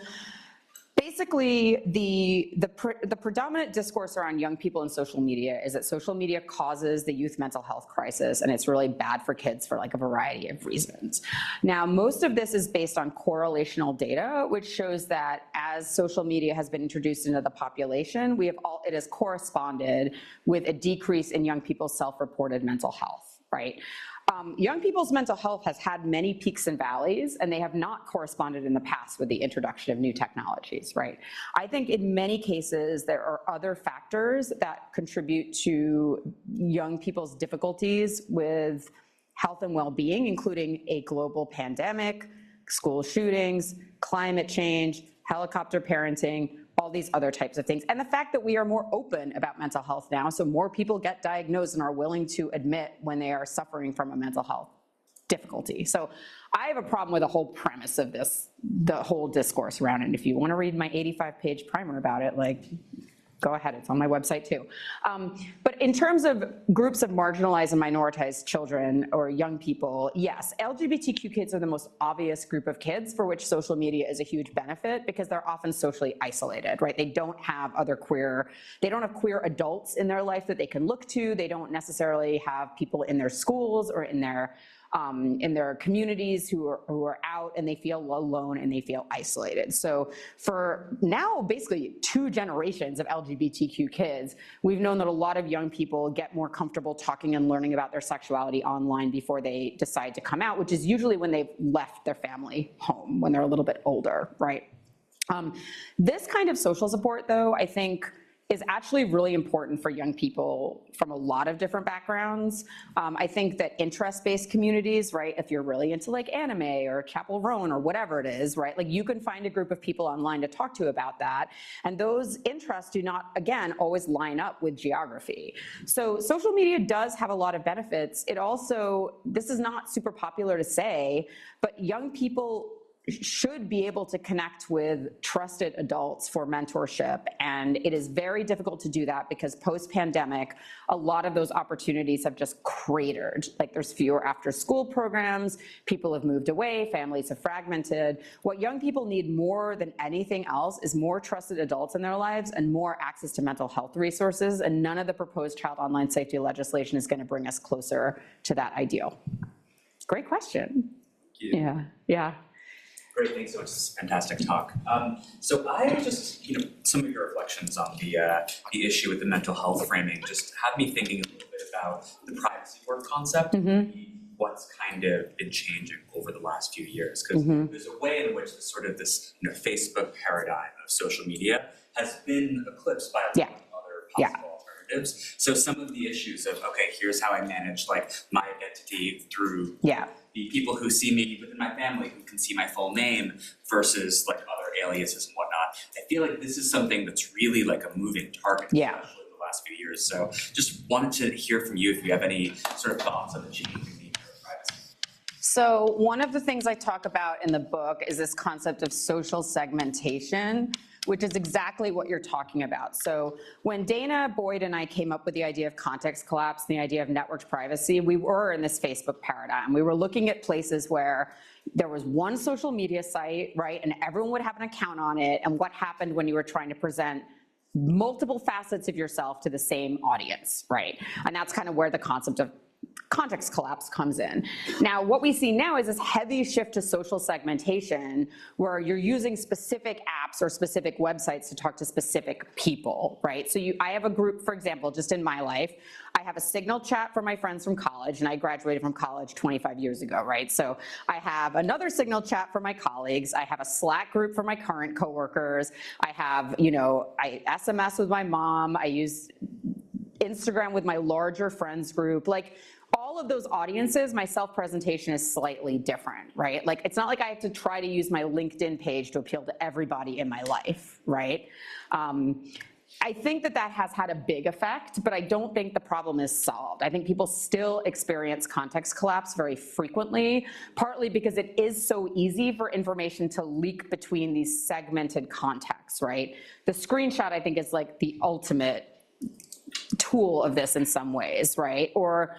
basically, the predominant discourse around young people in social media is that social media causes the youth mental health crisis, and it's really bad for kids for like a variety of reasons. Now, most of this is based on correlational data, which shows that as social media has been introduced into the population, it has corresponded with a decrease in young people's self-reported mental health, right? Young people's mental health has had many peaks and valleys, and they have not corresponded in the past with the introduction of new technologies, right? I think in many cases, there are other factors that contribute to young people's difficulties with health and well-being, including a global pandemic, school shootings, climate change, helicopter parenting, all these other types of things. And the fact that we are more open about mental health now, so more people get diagnosed and are willing to admit when they are suffering from a mental health difficulty. So I have a problem with the whole premise of this, the whole discourse around it. If you want to read my 85-page primer about it, like, go ahead, it's on my website too. But in terms of groups of marginalized and minoritized children or young people, yes, LGBTQ kids are the most obvious group of kids for which social media is a huge benefit because they're often socially isolated, right? They don't have queer adults in their life that they can look to. They don't necessarily have people in their schools or in their communities who are out, and they feel alone and they feel isolated. So for now, basically 2 generations of LGBTQ kids, we've known that a lot of young people get more comfortable talking and learning about their sexuality online before they decide to come out, which is usually when they've left their family home, when they're a little bit older, right? This kind of social support, though, I think is actually really important for young people from a lot of different backgrounds. I think that interest-based communities, right, if you're really into like anime or Chapel Roan or whatever it is, right, like you can find a group of people online to talk to about that. And those interests do not, again, always line up with geography. So social media does have a lot of benefits. It also, this is not super popular to say, but young people should be able to connect with trusted adults for mentorship. And it is very difficult to do that because post-pandemic, a lot of those opportunities have just cratered. Like there's fewer after-school programs, people have moved away, families have fragmented. What young people need more than anything else is more trusted adults in their lives and more access to mental health resources. And none of the proposed child online safety legislation is going to bring us closer to that ideal. Great question. Thank you. Yeah. Great, thanks so much. This is a fantastic talk. So I just, some of your reflections on the issue with the mental health framing just had me thinking a little bit about the privacy work concept, what's kind of been changing over the last few years, because there's a way in which this Facebook paradigm of social media has been eclipsed by a lot of other possible alternatives. So some of the issues of, okay, here's how I manage like my identity through the people who see me within my family, who can see my full name, versus like other aliases and whatnot. I feel like this is something that's really like a moving target, especially in the last few years. So just wanted to hear from you if you have any sort of thoughts on the changing nature of privacy. So one of the things I talk about in the book is this concept of social segmentation, which is exactly what you're talking about. So when Dana Boyd and I came up with the idea of context collapse, the idea of networked privacy, we were in this Facebook paradigm. We were looking at places where there was one social media site, right, and everyone would have an account on it, and what happened when you were trying to present multiple facets of yourself to the same audience, right? And that's kind of where the concept of context collapse comes in. Now, what we see now is this heavy shift to social segmentation where you're using specific apps or specific websites to talk to specific people, right? So I have a group, for example, just in my life, I have a Signal chat for my friends from college, and I graduated from college 25 years ago, right? So I have another Signal chat for my colleagues. I have a Slack group for my current coworkers. I have, I SMS with my mom. I use Instagram with my larger friends group. Like all of those audiences, my self-presentation is slightly different, right? Like it's not like I have to try to use my LinkedIn page to appeal to everybody in my life, right? I think that that has had a big effect, but I don't think the problem is solved. I think people still experience context collapse very frequently, partly because it is so easy for information to leak between these segmented contexts, right? The screenshot, I think, is like the ultimate tool of this in some ways, right? Or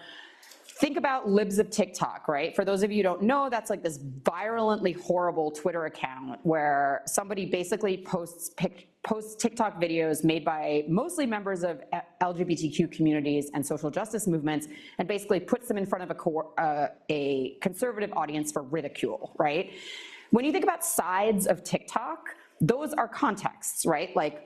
think about libs of TikTok, right? For those of you who don't know, that's like this virulently horrible Twitter account where somebody basically posts TikTok videos made by mostly members of LGBTQ communities and social justice movements, and basically puts them in front of a conservative audience for ridicule, right? When you think about sides of TikTok, those are contexts, right? Like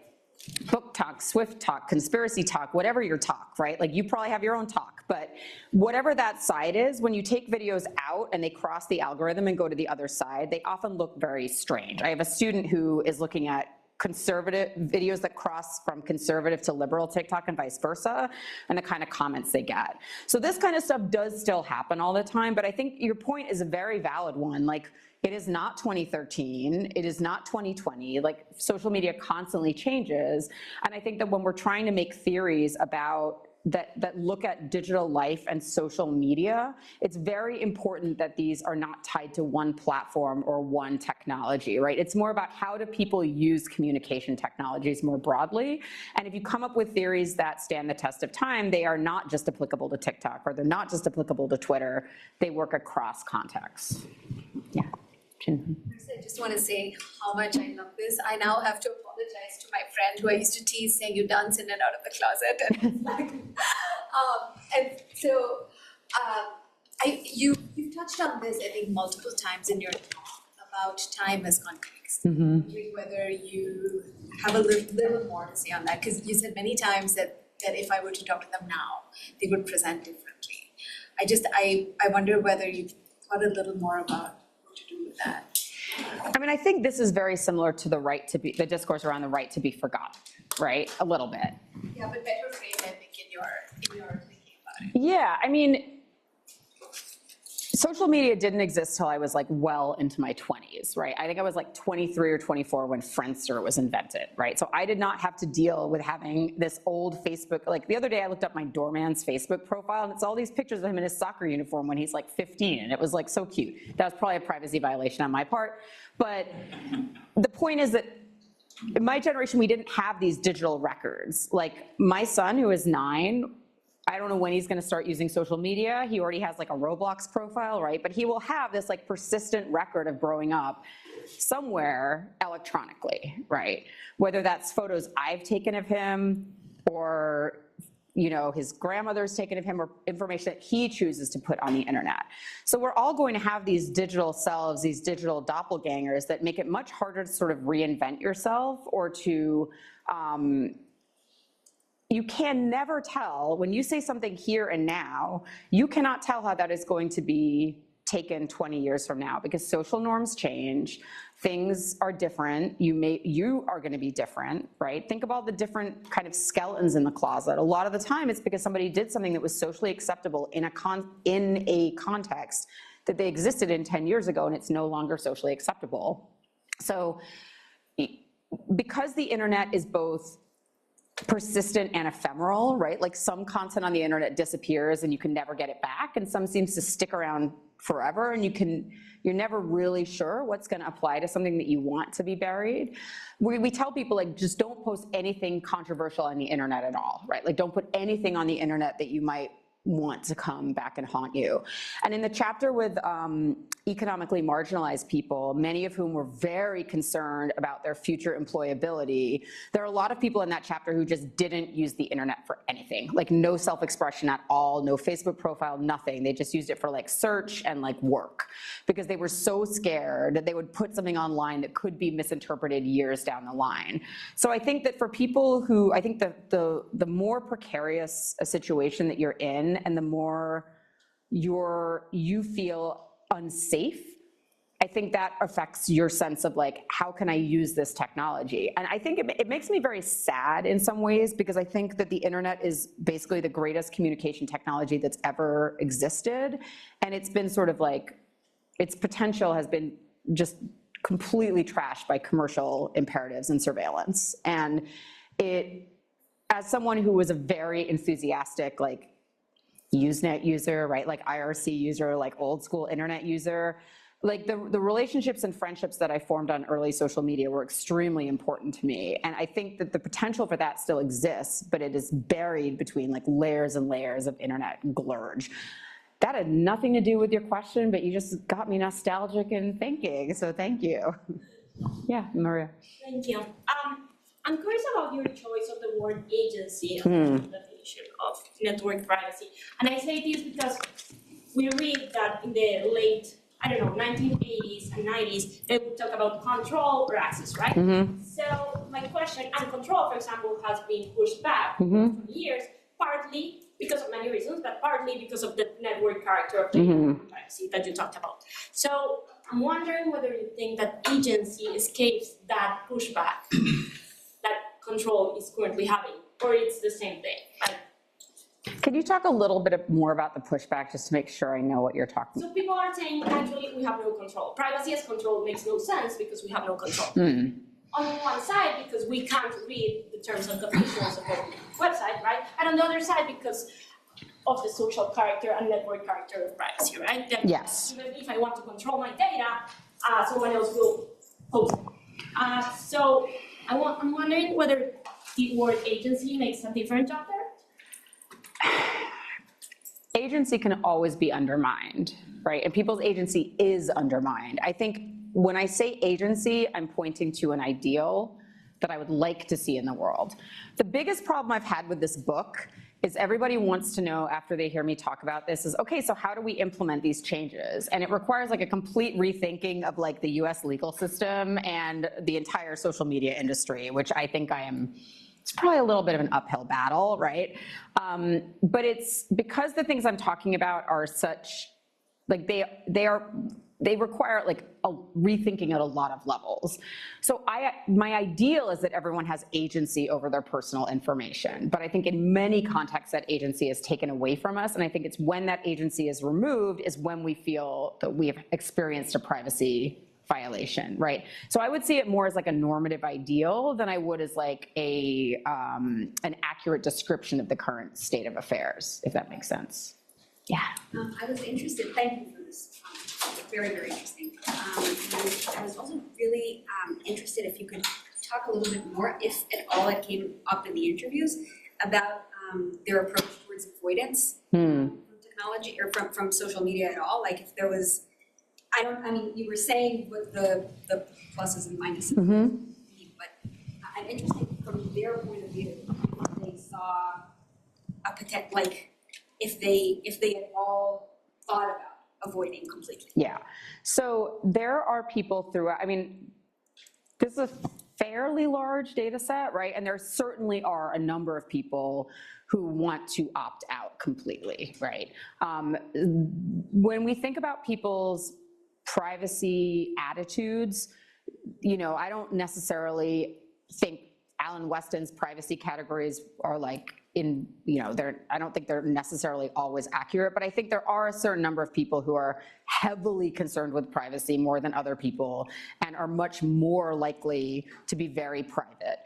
book talk, Swift talk, conspiracy talk, whatever your talk, right? Like you probably have your own talk, but whatever that side is, when you take videos out and they cross the algorithm and go to the other side, they often look very strange. I have a student who is looking at conservative videos that cross from conservative to liberal TikTok and vice versa, and the kind of comments they get. So this kind of stuff does still happen all the time, but I think your point is a very valid one. Like, it is not 2013, it is not 2020, like social media constantly changes. And I think that when we're trying to make theories about that look at digital life and social media, it's very important that these are not tied to one platform or one technology, right? It's more about how do people use communication technologies more broadly. And if you come up with theories that stand the test of time, they are not just applicable to TikTok, or they're not just applicable to Twitter, they work across contexts. Yeah. I just want to say how much I love this. I now have to apologize to my friend who I used to tease saying you dance in and out of the closet. And it's like, and so you've touched on this, I think, multiple times in your talk about time as context. Whether you have a little more to say on that, because you said many times that if I were to talk to them now, they would present differently. I wonder whether you've thought a little more about to do with that. I mean, I think this is very similar to the discourse around the right to be forgotten, right? A little bit. Yeah, but better frame, I think, in your thinking about it. Yeah, I mean, social media didn't exist till I was like well into my 20s, right? I think I was like 23 or 24 when Friendster was invented, right? So I did not have to deal with having this old Facebook, like the other day I looked up my doorman's Facebook profile and it's all these pictures of him in his soccer uniform when he's like 15, and it was like so cute. That was probably a privacy violation on my part. But the point is that in my generation, we didn't have these digital records. Like my son, who is 9, I don't know when he's going to start using social media. He already has like a Roblox profile, right? But he will have this like persistent record of growing up somewhere electronically, right? Whether that's photos I've taken of him, or his grandmother's taken of him, or information that he chooses to put on the internet. So we're all going to have these digital selves, these digital doppelgangers that make it much harder to sort of reinvent yourself, or to you can never tell, when you say something here and now, you cannot tell how that is going to be taken 20 years from now, because social norms change, things are different, you are gonna be different, right? Think about the different kind of skeletons in the closet. A lot of the time it's because somebody did something that was socially acceptable in a context that they existed in 10 years ago, and it's no longer socially acceptable. So because the internet is both persistent and ephemeral, right? Like some content on the internet disappears and you can never get it back, and some seems to stick around forever, and you're never really sure what's going to apply to something that you want to be buried. We tell people, like, just don't post anything controversial on the internet at all, right? Like, don't put anything on the internet that you might want to come back and haunt you. And in the chapter with economically marginalized people, many of whom were very concerned about their future employability, there are a lot of people in that chapter who just didn't use the internet for anything, like no self-expression at all, no Facebook profile, nothing. They just used it for like search and like work, because they were so scared that they would put something online that could be misinterpreted years down the line. So I think that for people who, I think the more precarious a situation that you're in, and the more you feel unsafe, I think that affects your sense of like, how can I use this technology? And I think it makes me very sad in some ways, because I think that the internet is basically the greatest communication technology that's ever existed. And it's been sort of like, its potential has been just completely trashed by commercial imperatives and surveillance. And as someone who was a very enthusiastic, like, Usenet user, right, like IRC user, like old school internet user, like the relationships and friendships that I formed on early social media were extremely important to me. And I think that the potential for that still exists, but it is buried between like layers and layers of internet glurge. That had nothing to do with your question, but you just got me nostalgic and thinking, so thank you. Yeah, Maria. Thank you. I'm curious about your choice of the word agency and the definition of network privacy. And I say this because we read that in the late, 1980s and 90s, they would talk about control or access, right? So my question, and control, for example, has been pushed back for years, partly because of many reasons, but partly because of the network character of the privacy that you talked about. So I'm wondering whether you think that agency escapes that pushback that control is currently having, or it's the same thing. Can you talk a little bit more about the pushback, just to make sure I know what you're talking about? So people are saying, actually, we have no control. Privacy as control makes no sense because we have no control. On one side, because we can't read the terms and conditions of the website, right? And on the other side, because of the social character and network character of privacy, right? That yes. Even if I want to control my data, someone else will post it. So I'm wondering whether the word agency makes a different job there? Agency can always be undermined, right? And people's agency is undermined. I think when I say agency, I'm pointing to an ideal that I would like to see in the world. The biggest problem I've had with this book is everybody wants to know after they hear me talk about this is, okay, so how do we implement these changes? And it requires like a complete rethinking of like the US legal system and the entire social media industry, which I think it's probably a little bit of an uphill battle, right? But it's because the things I'm talking about are such, like they require like a rethinking at a lot of levels. So my ideal is that everyone has agency over their personal information, but I think in many contexts that agency is taken away from us, and I think it's when that agency is removed is when we feel that we have experienced a privacy violation, right? So I would see it more as like a normative ideal than I would as like an accurate description of the current state of affairs, if that makes sense. Yeah. I was interested, thank you for this, very, very interesting. And I was also really interested if you could talk a little bit more, if at all it came up in the interviews, about their approach towards avoidance from technology or from social media at all. Like if there was, you were saying what the pluses and minuses, but I'm interested from their point of view, if they saw a potential, like if they at all thought about avoiding completely. Yeah, so there are people throughout, this is a fairly large data set, right? And there certainly are a number of people who want to opt out completely, right? When we think about people's privacy attitudes, I don't necessarily think Alan Weston's privacy categories are like I don't think they're necessarily always accurate, but I think there are a certain number of people who are heavily concerned with privacy more than other people and are much more likely to be very private.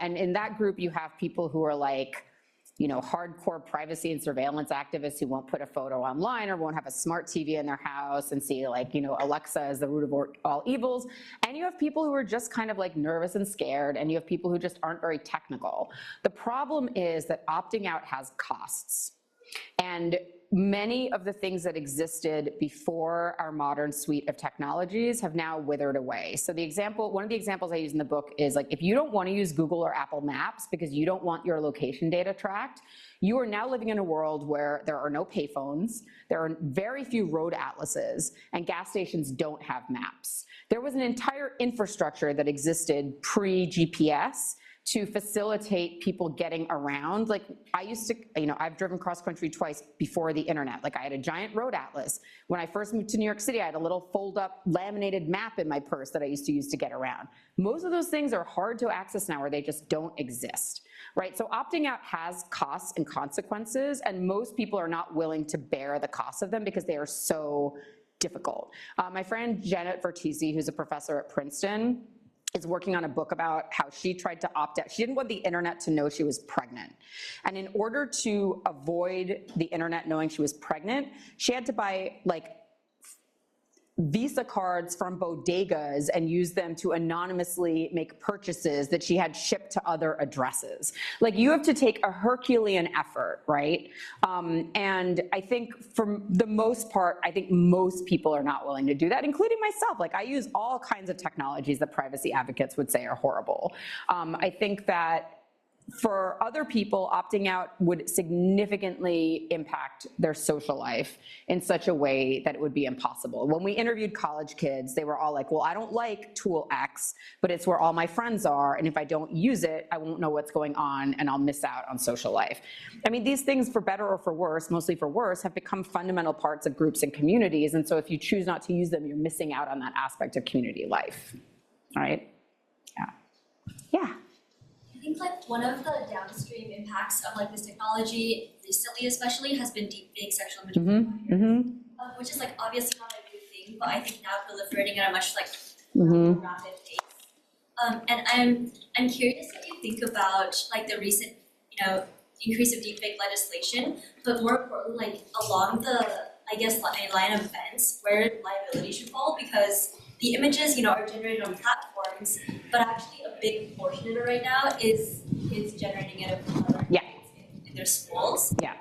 And in that group, you have people who are like, hardcore privacy and surveillance activists who won't put a photo online or won't have a smart TV in their house and see like, Alexa is the root of all evils. And you have people who are just kind of like nervous and scared, and you have people who just aren't very technical. The problem is that opting out has costs. And many of the things that existed before our modern suite of technologies have now withered away. So one of the examples I use in the book is like, if you don't want to use Google or Apple Maps because you don't want your location data tracked, you are now living in a world where there are no payphones, there are very few road atlases, and gas stations don't have maps. There was an entire infrastructure that existed pre-GPS to facilitate people getting around. Like I used to, I've driven cross country twice before the internet. Like I had a giant road atlas. When I first moved to New York City, I had a little fold up laminated map in my purse that I used to use to get around. Most of those things are hard to access now, or they just don't exist, right? So opting out has costs and consequences, and most people are not willing to bear the cost of them because they are so difficult. My friend Janet Vertisi, who's a professor at Princeton, is working on a book about how she tried to opt out. She didn't want the internet to know she was pregnant. And in order to avoid the internet knowing she was pregnant, she had to buy like Visa cards from bodegas and use them to anonymously make purchases that she had shipped to other addresses. Like, you have to take a Herculean effort, right? And I think for the most part, I think most people are not willing to do that, including myself. Like, I use all kinds of technologies that privacy advocates would say are horrible. I think that for other people, opting out would significantly impact their social life in such a way that it would be impossible. When we interviewed college kids, they were all like, well, I don't like tool X, but it's where all my friends are, and if I don't use it, I won't know what's going on, and I'll miss out on social life. I mean, these things, for better or for worse, mostly for worse, have become fundamental parts of groups and communities, and so if you choose not to use them, you're missing out on that aspect of community life, all right? Yeah. I think like one of the downstream impacts of like this technology recently especially has been deepfake sexual material, which is like obviously not a new thing, but I think now proliferating at a much like more rapid pace. And I'm curious what you think about like the recent, increase of deepfake legislation, but more importantly, like along the, I guess, line of fence where liability should fall, because the images, are generated on platforms, but actually a big portion of it right now is generating it in their schools. Yeah.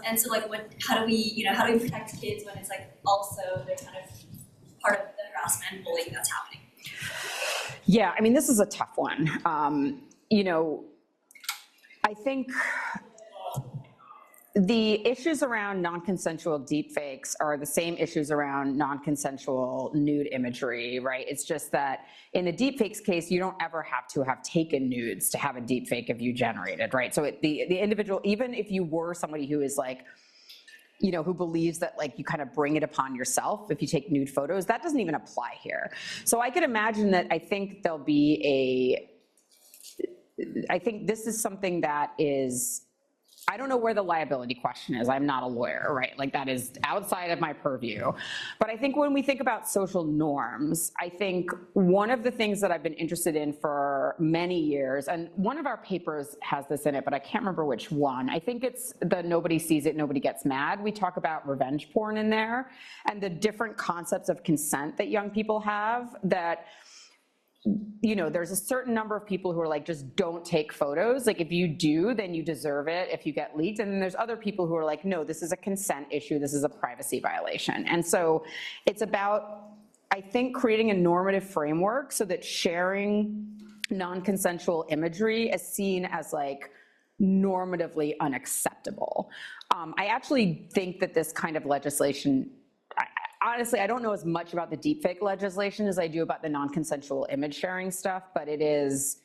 And so like how do we protect kids when it's like also they're kind of part of the harassment and bullying that's happening? Yeah, I mean, this is a tough one. I think the issues around non-consensual deepfakes are the same issues around non-consensual nude imagery, right? It's just that in a deepfakes case, you don't ever have to have taken nudes to have a deepfake of you generated, right? So the individual, even if you were somebody who is like, who believes that like you kind of bring it upon yourself if you take nude photos, that doesn't even apply here. So I could imagine that I think there'll be I think this is something that is, I don't know where the liability question is. I'm not a lawyer, right? Like, that is outside of my purview. But I think when we think about social norms, I think one of the things that I've been interested in for many years, and one of our papers has this in it, but I can't remember which one. I think it's the Nobody Sees It, Nobody Gets Mad. We talk about revenge porn in there and the different concepts of consent that young people have that, there's a certain number of people who are like, just don't take photos. Like, if you do, then you deserve it if you get leaked. And then there's other people who are like, no, this is a consent issue. This is a privacy violation. And so it's about, I think, creating a normative framework so that sharing non-consensual imagery is seen as like normatively unacceptable. I actually think that this kind of legislation, honestly, I don't know as much about the deepfake legislation as I do about the non-consensual image sharing stuff, but it is,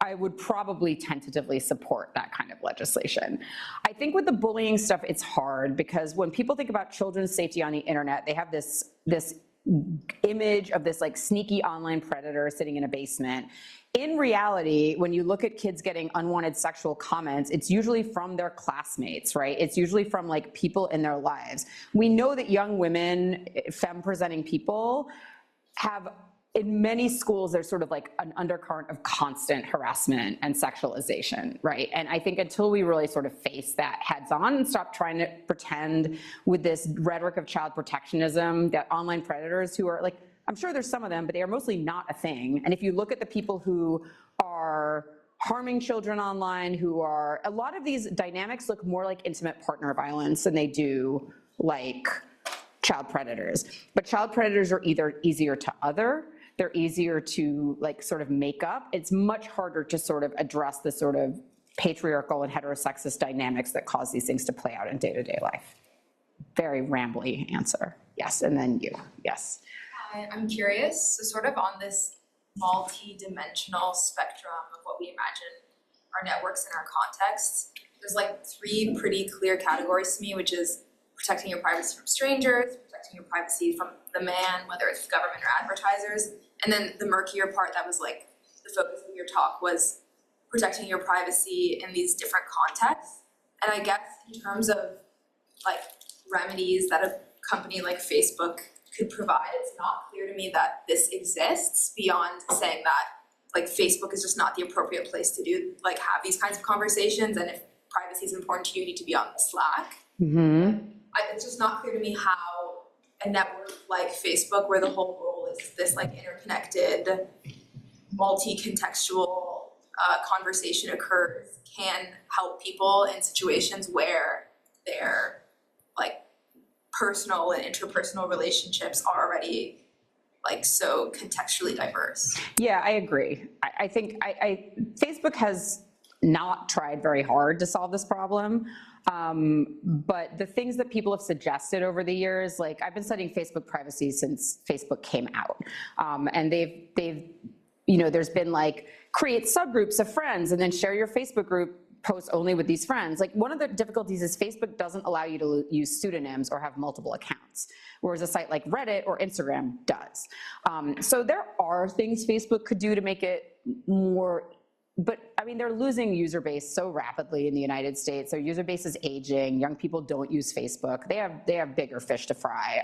I would probably tentatively support that kind of legislation. I think with the bullying stuff, it's hard because when people think about children's safety on the internet, they have this image of this like sneaky online predator sitting in a basement. In reality, when you look at kids getting unwanted sexual comments, it's usually from their classmates, right? It's usually from like people in their lives. We know that young women, femme-presenting people, have, in many schools, there's sort of like an undercurrent of constant harassment and sexualization, right? And I think until we really sort of face that heads on and stop trying to pretend with this rhetoric of child protectionism that online predators who are like, I'm sure there's some of them, but they are mostly not a thing. And if you look at the people who are harming children online, a lot of these dynamics look more like intimate partner violence than they do like child predators. But child predators are either easier to other, they're easier to like sort of make up. It's much harder to sort of address the sort of patriarchal and heterosexist dynamics that cause these things to play out in day-to-day life. Very rambly answer. Yes, and then you, yes. I'm curious, so sort of on this multi-dimensional spectrum of what we imagine our networks and our contexts, there's like three pretty clear categories to me, which is protecting your privacy from strangers, protecting your privacy from the man, whether it's government or advertisers, and then the murkier part that was like the focus of your talk was protecting your privacy in these different contexts. And I guess in terms of like remedies that a company like Facebook could provide. It's not clear to me that this exists beyond saying that like Facebook is just not the appropriate place to do like have these kinds of conversations, and if privacy is important to you, you need to be on Slack. It's just not clear to me how a network like Facebook, where the whole goal is this like interconnected, multi-contextual conversation occurs, can help people in situations where their like personal and interpersonal relationships are already like so contextually diverse. Yeah, I agree. I think Facebook has not tried very hard to solve this problem. But the things that people have suggested over the years, like I've been studying Facebook privacy since Facebook came out. And they've, you know, there's been like create subgroups of friends and then share your Facebook group posts only with these friends. Like one of the difficulties is Facebook doesn't allow you to use pseudonyms or have multiple accounts, whereas a site like Reddit or Instagram does. So there are things Facebook could do to make it more, but I mean, they're losing user base so rapidly in the United States. Their user base is aging. Young people don't use Facebook. They have bigger fish to fry.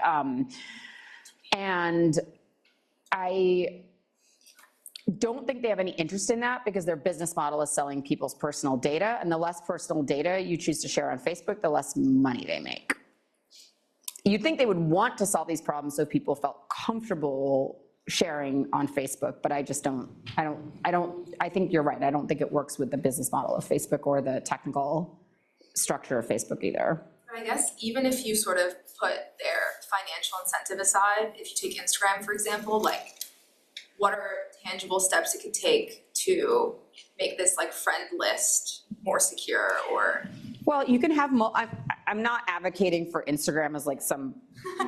And I don't think they have any interest in that because their business model is selling people's personal data, and the less personal data you choose to share on Facebook, the less money they make. You'd think they would want to solve these problems so people felt comfortable sharing on Facebook, but I just don't, I think you're right. I don't think it works with the business model of Facebook or the technical structure of Facebook either. I guess even if you sort of put their financial incentive aside, if you take Instagram, for example, like what are tangible steps it could take to make this like friend list more secure? Or well, you can have, I'm not advocating for Instagram as like some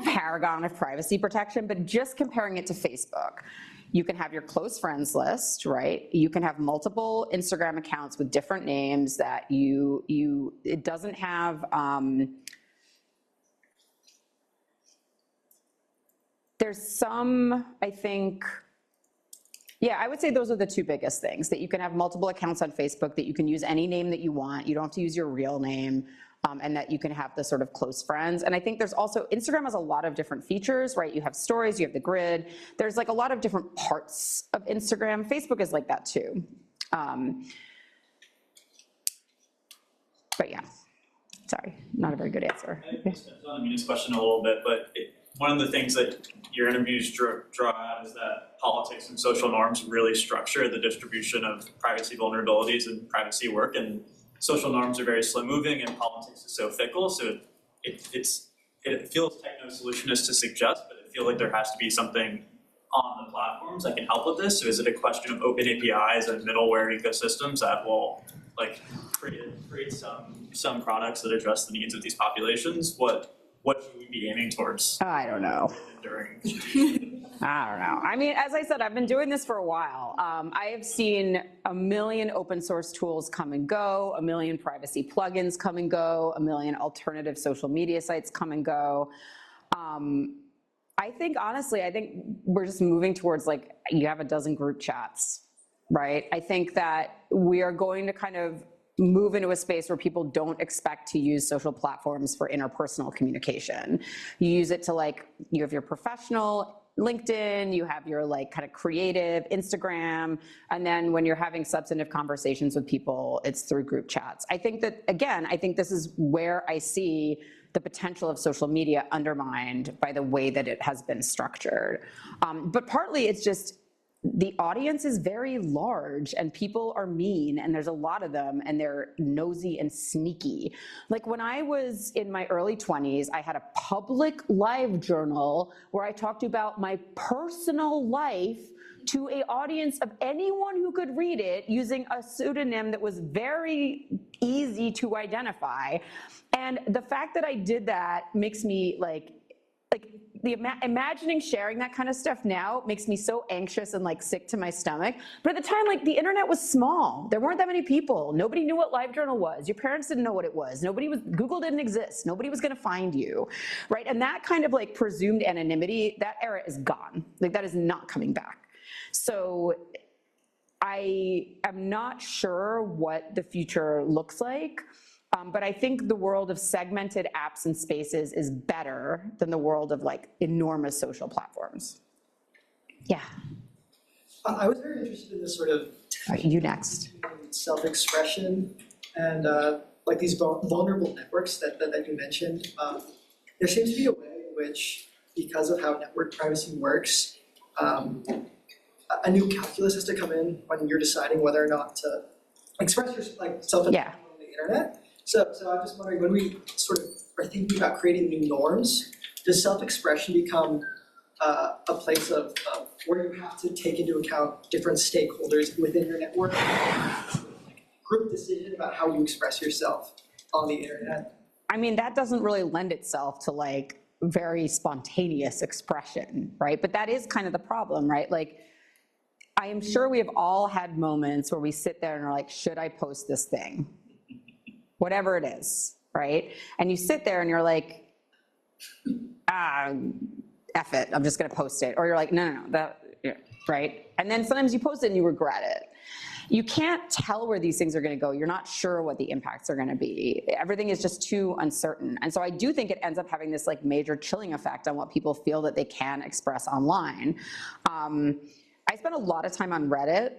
paragon of privacy protection, but just comparing it to Facebook. You can have your close friends list, right? You can have multiple Instagram accounts with different names that it doesn't have, there's some, I think, yeah, I would say those are the two biggest things, that you can have multiple accounts on Facebook, that you can use any name that you want, you don't have to use your real name, and that you can have the sort of close friends. And I think there's also, Instagram has a lot of different features, right? You have stories, you have the grid, there's like a lot of different parts of Instagram. Facebook is like that too. But yeah, sorry, not a very good answer. I think it's on Amina's question a little bit, but one of the things that your interviews draw out is that politics and social norms really structure the distribution of privacy vulnerabilities and privacy work, and social norms are very slow moving and politics is so fickle, so it feels techno-solutionist to suggest, but it feels like there has to be something on the platforms that can help with this. So is it a question of open APIs and middleware ecosystems that will like create some products that address the needs of these populations? What should we be aiming towards? I don't know. I don't know. I mean, as I said, I've been doing this for a while. I have seen a million open source tools come and go, a million privacy plugins come and go, a million alternative social media sites come and go. I think, honestly, we're just moving towards like, you have a dozen group chats, right? I think that we are going to kind of move into a space where people don't expect to use social platforms for interpersonal communication. You use it to like, you have your professional LinkedIn, you have your like kind of creative Instagram, and then when you're having substantive conversations with people, it's through group chats. I think that, again, I think this is where I see the potential of social media undermined by the way that it has been structured. But partly it's just, the audience is very large and people are mean and there's a lot of them and they're nosy and sneaky. Like when I was in my early 20s, I had a public live journal where I talked about my personal life to an audience of anyone who could read it using a pseudonym that was very easy to identify. And the fact that I did that makes me like imagining sharing that kind of stuff now makes me so anxious and like sick to my stomach. But at the time, like the internet was small. There weren't that many people. Nobody knew what LiveJournal was. Your parents didn't know what it was. Google didn't exist. Nobody was gonna find you, right? And that kind of like presumed anonymity, that era is gone. Like that is not coming back. So I am not sure what the future looks like. But I think the world of segmented apps and spaces is better than the world of like enormous social platforms. Yeah. I was very interested in this sort of All right, you next. self-expression and like these vulnerable networks that you mentioned. There seems to be a way in which, because of how network privacy works, a new calculus has to come in when you're deciding whether or not to express your self on the internet. So I'm just wondering, when we sort of are thinking about creating new norms, does self-expression become a place of where you have to take into account different stakeholders within your network, group decision about how you express yourself on the internet? I mean, that doesn't really lend itself to like very spontaneous expression, right? But that is kind of the problem, right? Like, I am sure we have all had moments where we sit there and are like, should I post this thing? Whatever it is, right? And you sit there and you're like, F it, I'm just gonna post it. Or you're like, no, right? And then sometimes you post it and you regret it. You can't tell where these things are gonna go. You're not sure what the impacts are gonna be. Everything is just too uncertain. And so I do think it ends up having this like major chilling effect on what people feel that they can express online. I spend a lot of time on Reddit.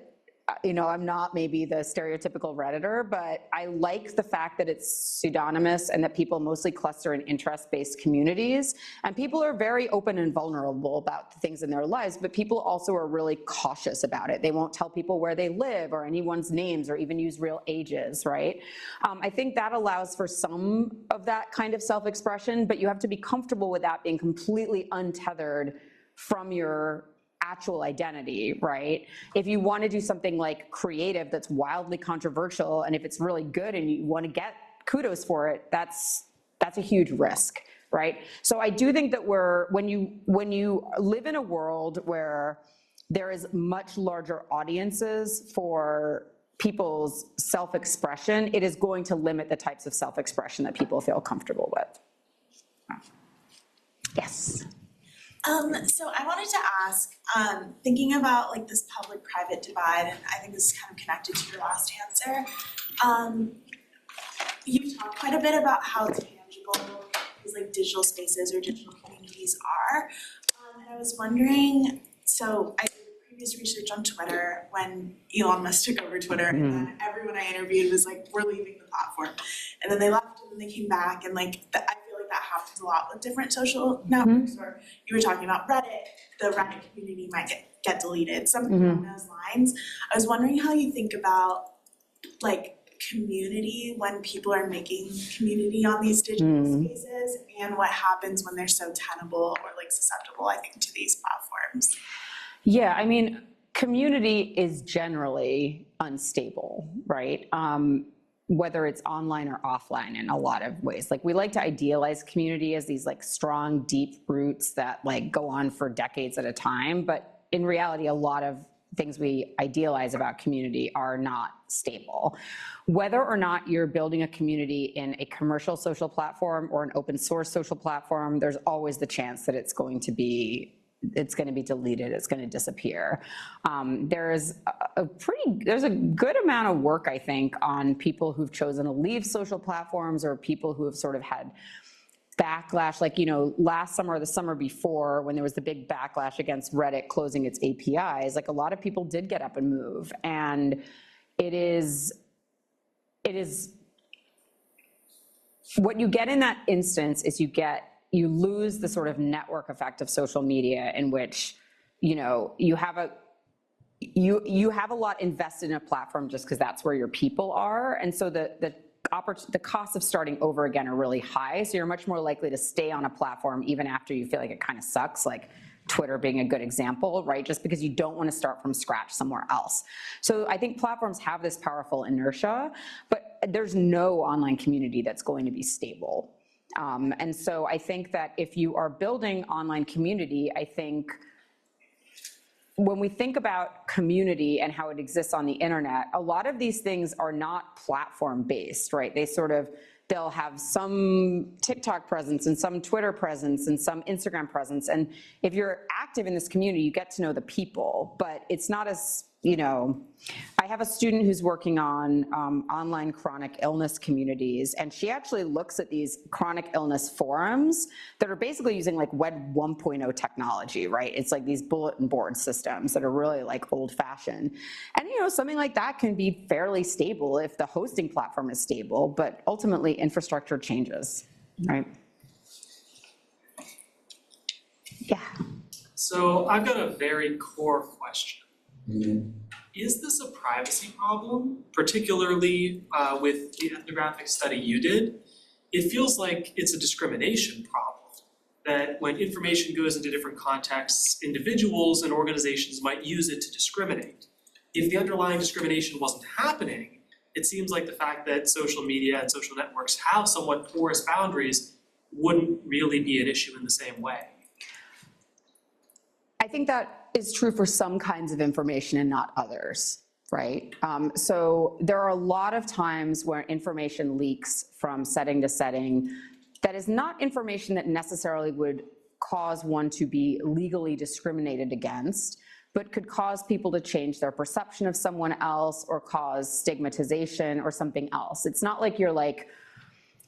You know, I'm not maybe the stereotypical Redditor, but I like the fact that it's pseudonymous and that people mostly cluster in interest-based communities. And people are very open and vulnerable about the things in their lives, but people also are really cautious about it. They won't tell people where they live or anyone's names or even use real ages, right? I think that allows for some of that kind of self-expression, but you have to be comfortable with that being completely untethered from your actual identity, right? If you want to do something like creative that's wildly controversial, and if it's really good and you want to get kudos for it, that's a huge risk, right? So I do think that when you live in a world where there is much larger audiences for people's self-expression, it is going to limit the types of self-expression that people feel comfortable with. Yes. So I wanted to ask, thinking about like this public-private divide, and I think this is kind of connected to your last answer. You talked quite a bit about how tangible these like digital spaces or digital communities are. And I was wondering, so I did previous research on Twitter when Elon Musk took over Twitter, and then everyone I interviewed was like, we're leaving the platform. And then they left and then they came back, and like I feel like that happens a lot with different social networks. Or you were talking about Reddit, the Reddit community might get deleted, something along those lines. I was wondering how you think about like community when people are making community on these digital spaces, and what happens when they're so tenable or like susceptible, I think, to these platforms. Yeah, I mean, community is generally unstable, right? Whether it's online or offline in a lot of ways. Like, we like to idealize community as these like strong, deep roots that like go on for decades at a time. But in reality, a lot of things we idealize about community are not stable. Whether or not you're building a community in a commercial social platform or an open source social platform, there's always the chance that it's going to be deleted, it's going to disappear. There's a good amount of work, I think, on people who've chosen to leave social platforms, or people who have sort of had backlash, like, you know, last summer or the summer before, when there was the big backlash against Reddit closing its APIs, like a lot of people did get up and move. And it is what you get in that instance is you lose the sort of network effect of social media, in which, you know, you have a lot invested in a platform just because that's where your people are. And so the costs of starting over again are really high. So you're much more likely to stay on a platform even after you feel like it kind of sucks, like Twitter being a good example, right? Just because you don't want to start from scratch somewhere else. So I think platforms have this powerful inertia, but there's no online community that's going to be stable. And so I think that if you are building online community, I think when we think about community and how it exists on the internet, a lot of these things are not platform-based, right? They'll have some TikTok presence and some Twitter presence and some Instagram presence. And if you're active in this community, you get to know the people, but it's not as I have a student who's working on online chronic illness communities, and she actually looks at these chronic illness forums that are basically using like Web 1.0 technology, right? It's like these bulletin board systems that are really like old fashioned. And something like that can be fairly stable if the hosting platform is stable, but ultimately infrastructure changes, right? Yeah. So I've got a very core question. Is this a privacy problem, particularly with the ethnographic study you did? It feels like it's a discrimination problem, that when information goes into different contexts, individuals and organizations might use it to discriminate. If the underlying discrimination wasn't happening, it seems like the fact that social media and social networks have somewhat porous boundaries wouldn't really be an issue in the same way. I think that is true for some kinds of information and not others, right? So there are a lot of times where information leaks from setting to setting that is not information that necessarily would cause one to be legally discriminated against, but could cause people to change their perception of someone else or cause stigmatization or something else. It's not like you're like,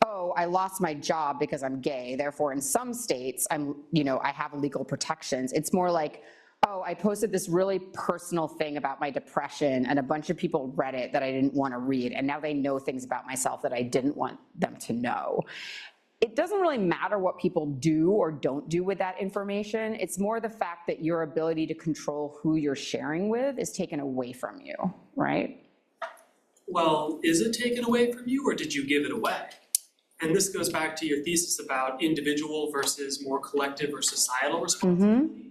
oh, I lost my job because I'm gay, therefore in some states I have legal protections. It's more like, oh, I posted this really personal thing about my depression and a bunch of people read it that I didn't want to read, and now they know things about myself that I didn't want them to know. It doesn't really matter what people do or don't do with that information. It's more the fact that your ability to control who you're sharing with is taken away from you, right? Well, is it taken away from you or did you give it away? And this goes back to your thesis about individual versus more collective or societal responsibility.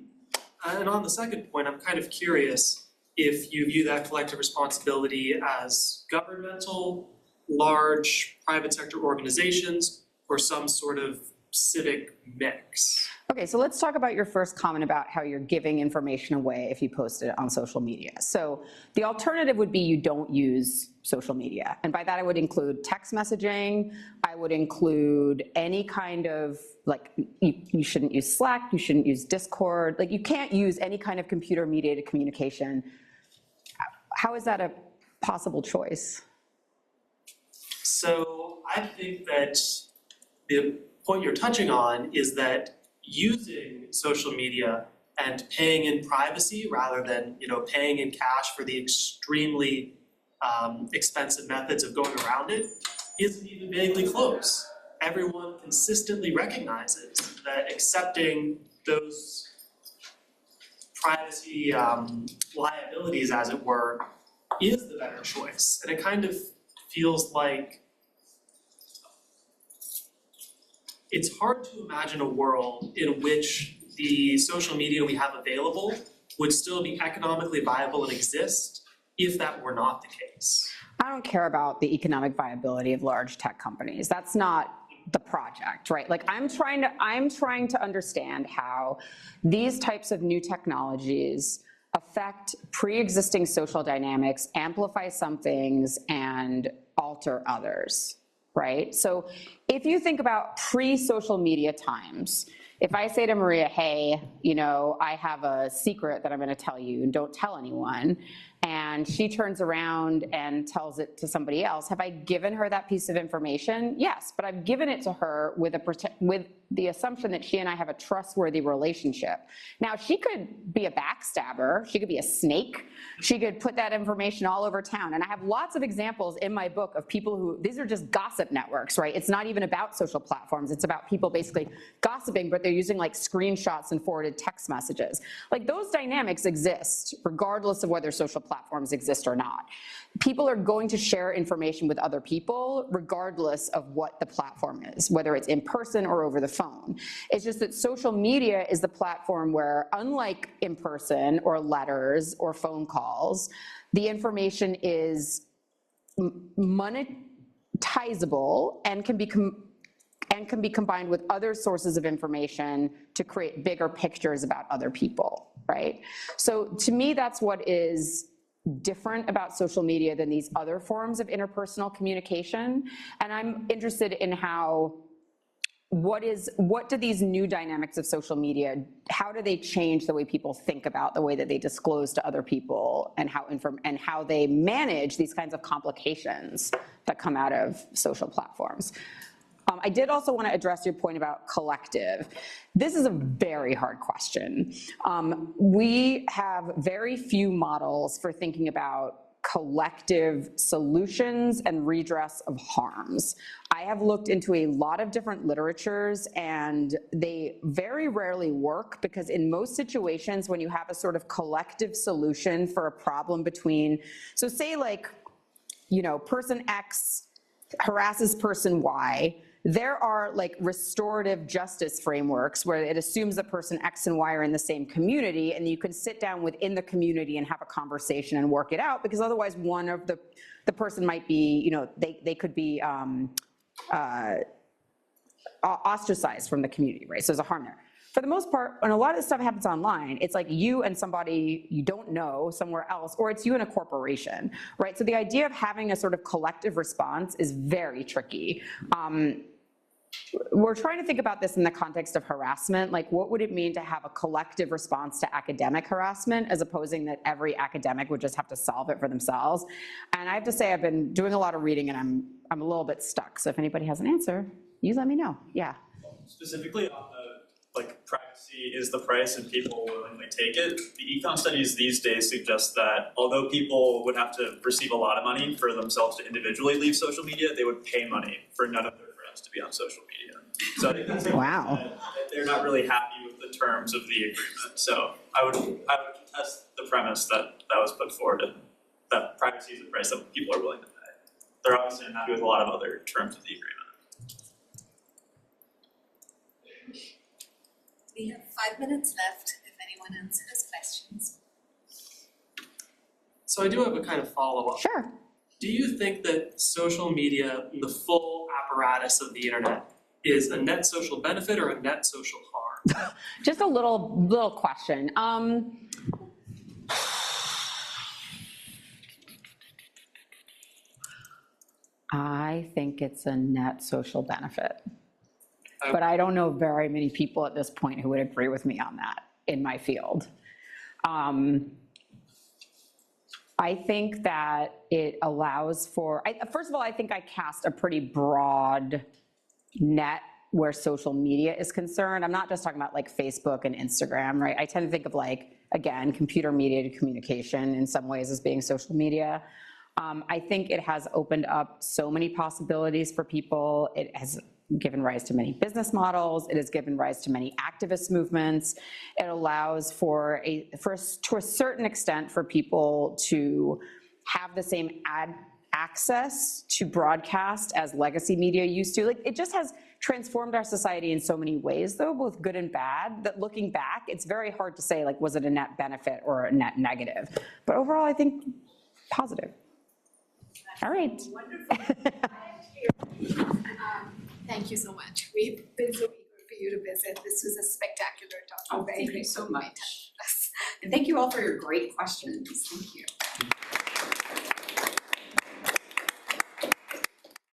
And on the second point, I'm kind of curious if you view that collective responsibility as governmental, large private sector organizations, or some sort of civic mix. Okay, so let's talk about your first comment about how you're giving information away if you post it on social media. So the alternative would be you don't use social media. And by that I would include text messaging, I would include any kind of, like, you shouldn't use Slack, you shouldn't use Discord, like you can't use any kind of computer mediated communication. How is that a possible choice? So I think that the point you're touching on is that using social media and paying in privacy rather than paying in cash for the extremely expensive methods of going around it isn't even vaguely close. Everyone consistently recognizes that accepting those privacy liabilities, as it were, is the better choice. And it kind of feels like it's hard to imagine a world in which the social media we have available would still be economically viable and exist if that were not the case. I don't care about the economic viability of large tech companies. That's not the project, right? Like I'm trying to understand how these types of new technologies affect pre-existing social dynamics, amplify some things, and alter others. Right? So if you think about pre-social media times, if I say to Maria, hey, I have a secret that I'm going to tell you and don't tell anyone, and she turns around and tells it to somebody else, have I given her that piece of information? Yes, but I've given it to her with the assumption that she and I have a trustworthy relationship. Now, she could be a backstabber, she could be a snake, she could put that information all over town. And I have lots of examples in my book of people who, these are just gossip networks, right? It's not even about social platforms, it's about people basically gossiping, but they're using like screenshots and forwarded text messages. Like those dynamics exist regardless of whether social platforms exist or not. People are going to share information with other people regardless of what the platform is, whether it's in person or over the phone. It's just that social media is the platform where, unlike in person or letters or phone calls, the information is monetizable and can be combined with other sources of information to create bigger pictures about other people, right? So to me, that's what is different about social media than these other forms of interpersonal communication. And I'm interested in how what do these new dynamics of social media, how do they change the way people think about the way that they disclose to other people and how they manage these kinds of complications that come out of social platforms? I did also want to address your point about collective. This is a very hard question. We have very few models for thinking about collective solutions and redress of harms. I have looked into a lot of different literatures and they very rarely work, because in most situations when you have a sort of collective solution for a problem between, so say like, you know, person X harasses person Y, there are like restorative justice frameworks where it assumes that person X and Y are in the same community, and you can sit down within the community and have a conversation and work it out, because otherwise one of the person might be, you know, they could be ostracized from the community, right? So there's a harm there. For the most part, when a lot of this stuff happens online, it's like you and somebody you don't know somewhere else, or it's you and a corporation, right? So the idea of having a sort of collective response is very tricky. We're trying to think about this in the context of harassment, like what would it mean to have a collective response to academic harassment, as opposing that every academic would just have to solve it for themselves. And I have to say, I've been doing a lot of reading and I'm a little bit stuck. So if anybody has an answer, you let me know. Yeah. Specifically on the, like, privacy is the price and people willingly take it, the econ studies these days suggest that although people would have to receive a lot of money for themselves to individually leave social media, they would pay money for none of their friends to be on social media. So I think that's that they're not really happy with the terms of the agreement. So I would contest the premise that was put forward, and that privacy is the price that people are willing to pay. They're obviously unhappy with a lot of other terms of the agreement. We have 5 minutes left if anyone else has questions. So I do have a kind of follow-up. Sure. Do you think that social media, the full apparatus of the internet, is a net social benefit or a net social harm? Just a little question. I think it's a net social benefit. But I don't know very many people at this point who would agree with me on that in my field. I think that it allows for, first of all, I think I cast a pretty broad net where social media is concerned. I'm not just talking about like Facebook and Instagram, right? I tend to think of like, again, computer mediated communication in some ways as being social media. I think it has opened up so many possibilities for people. It has given rise to many business models. It has given rise to many activist movements. It allows to a certain extent for people to have the same access to broadcast as legacy media used to. Like, it just has transformed our society in so many ways, though, both good and bad, that looking back, it's very hard to say, like, was it a net benefit or a net negative? But overall, I think positive. All right. Wonderful. Thank you so much. We've been so eager for you to visit. This was a spectacular talk. Oh, thank you so much. And thank you all for your great questions. Thank you.